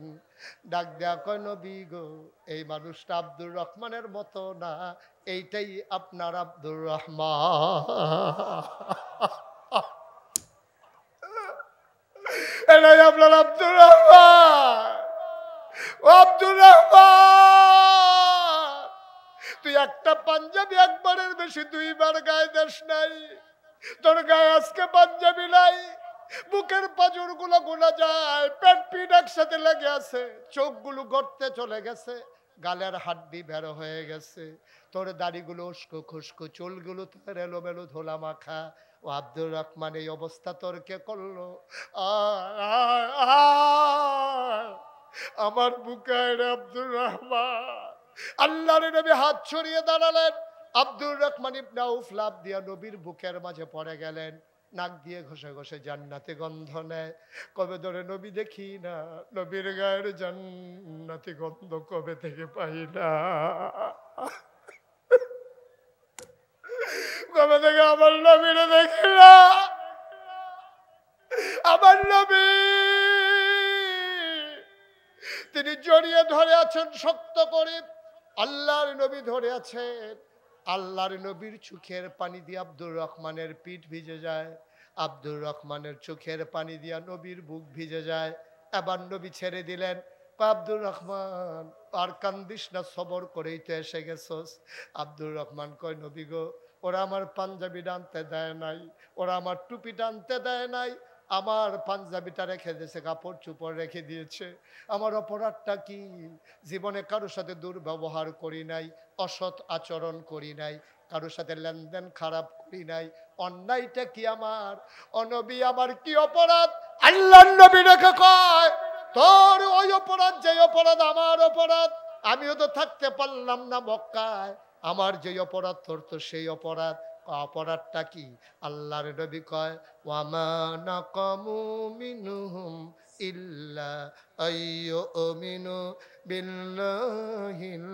ডাক দেয়া কয়, নবী গো, এই মানুষটা আব্দুর রহমানের মতো না, এইটাই আপনার আব্দুর রহমান। এটাই আপনার আব্দুর রহমান। ও আব্দুর রহমান, তুই একটা পাঞ্জাবি একবারের বেশি 2 বার গায়ে দেশ নাই, তোর গায়ে আজকে পাঞ্জাবি নাই, বুকের পাজর গুলো গোলা যায়, পেট পিঠ একসাথে লেগে আছে, চোখগুলো গড়তে চলে গেছে, গালের হাড্ডি বের হয়ে গেছে, তোর দাড়িগুলো উস্কো খুস্কো, চুলগুলো তোর এলোমেলো ধোলা মাখা। ও আব্দুর রহমান, এই অবস্থা তোর কে করলো? আমার বুকে আব্দুর রহমান। আল্লাহর নবী হাত ছড়িয়ে দাঁড়ালেন। আব্দুর রহমান ইবনে আউফ লাফ দিয়া নবীর বুকের মাঝে পড়ে গেলেন। নাক দিয়ে ঘষে ঘষে জান্নাতে গন্ধ নেয়। কবে ধরে নবী দেখি না, নবীর গায়ের জান্নাতি গন্ধ কবে থেকে পাই না। কবে থেকে আমার নবীরে দেখি না। আমার নবী তিনি জড়িয়ে ধরে আছেন শক্ত করে, আল্লাহর নবী ধরে আছেন। আল্লাহর নবীর চোখের পানি দিয়ে আব্দুর রহমানের পিঠ ভিজে যায়, আব্দুর রহমানের চোখের পানি দিয়া নবীর বুক ভিজে যায়। এবার নবী ছেড়ে দিলেন। আব্দুর রহমান, আর কান্দিস না, সবর করেই তো এসে গেছস। আব্দুর রহমান কয়, নবী গো, ওরা আমার পাঞ্জাবি টানতে দেয় নাই, ওরা আমার টুপি টানতে দেয় নাই, আমার পাঞ্জাবিটা রেখে দিয়েছে, কাপড় চোপড় রেখে দিয়েছে। আমার অপরাধটা কি? জীবনে কারোর সাথে দুর্ব্যবহার করি নাই, অসৎ আচরণ করি নাই, কারোর সাথে লেনদেন খারাপ করি নাই, অন্যায়টা কি আমার? ও নবী, আমার কি অপরাধ? আল্লাহর নবী রেখে কয়, তোর ওই অপরাধ যে অপরাধ আমার অপরাধ। আমিও তো থাকতে পারলাম না মক্কায়, আমার যে অপরাধ তোর তো সেই অপরাধ। অপরাধটা কি? আল্লাহর নবী কয়, ওয়ামা নাকামু মিনহুম ইল্লা আইয়ুমিনু বিল্লাহিল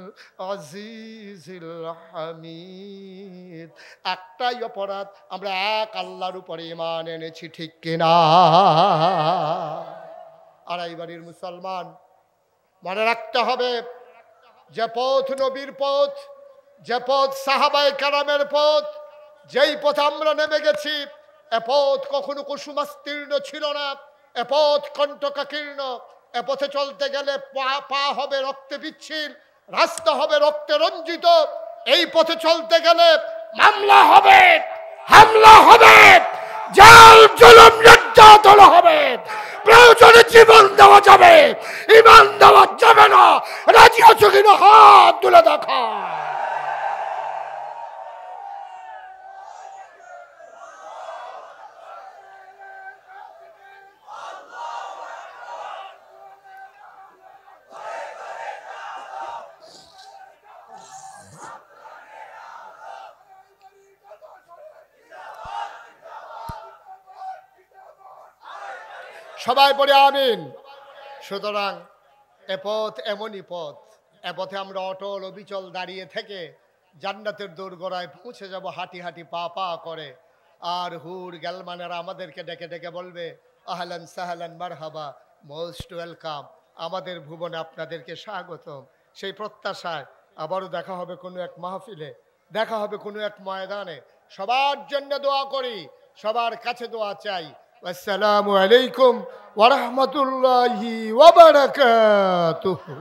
আজিজিল হামিদ। একটাই অপরাধ, আমরা এক আল্লাহর উপরে ঈমান এনেছি, ঠিক কিনা? আড়াই বাড়ির মুসলমান, মনে রাখতে হবে, যে পথ নবীর পথ, যে পথ সাহাবায়ে কেরামের পথ, যেই পথে আমরা নেমে গেছি, এ পথ কখনো কুসুমাস্তীর্ণ ছিল না, এ পথ কণ্টকাকীর্ণ। এ পথে চলতে গেলে পা হবে রক্তে পিচ্ছিল, রাস্তা হবে রক্তে রঞ্জিত। এই পথে চলতে গেলে মামলা হবে, হামলা হবে, জাল জুলুম তোলা হবে, প্রয়োজনে জীবন দেওয়া যাবে, ইমান দেওয়া যাবে না। রাজি আছো কিনা হাত তুলে দেখা। সবাই পড়ে আমিন। সুতরাং এ পথ এমনই পথ, এ পথে আমরা অটল অবিচল দাঁড়িয়ে থেকে জান্নাতের দোরগোড়ায় পৌঁছে যাব হাঁটি হাঁটি পা পা করে। আর হুর গ্যালমানেরা আমাদেরকে ডেকে ডেকে বলবে, আহলান সাহলান মারহাবা, মোস্ট ওয়েলকাম, আমাদের ভুবনে আপনাদেরকে স্বাগতম। সেই প্রত্যাশায় আবারও দেখা হবে কোনো এক মাহফিলে, দেখা হবে কোনো এক ময়দানে। সবার জন্য দোয়া করি, সবার কাছে দোয়া চাই। আসসালামু আলাইকুম ওয়া রাহমাতুল্লাহি ওয়া বারাকাতুহু।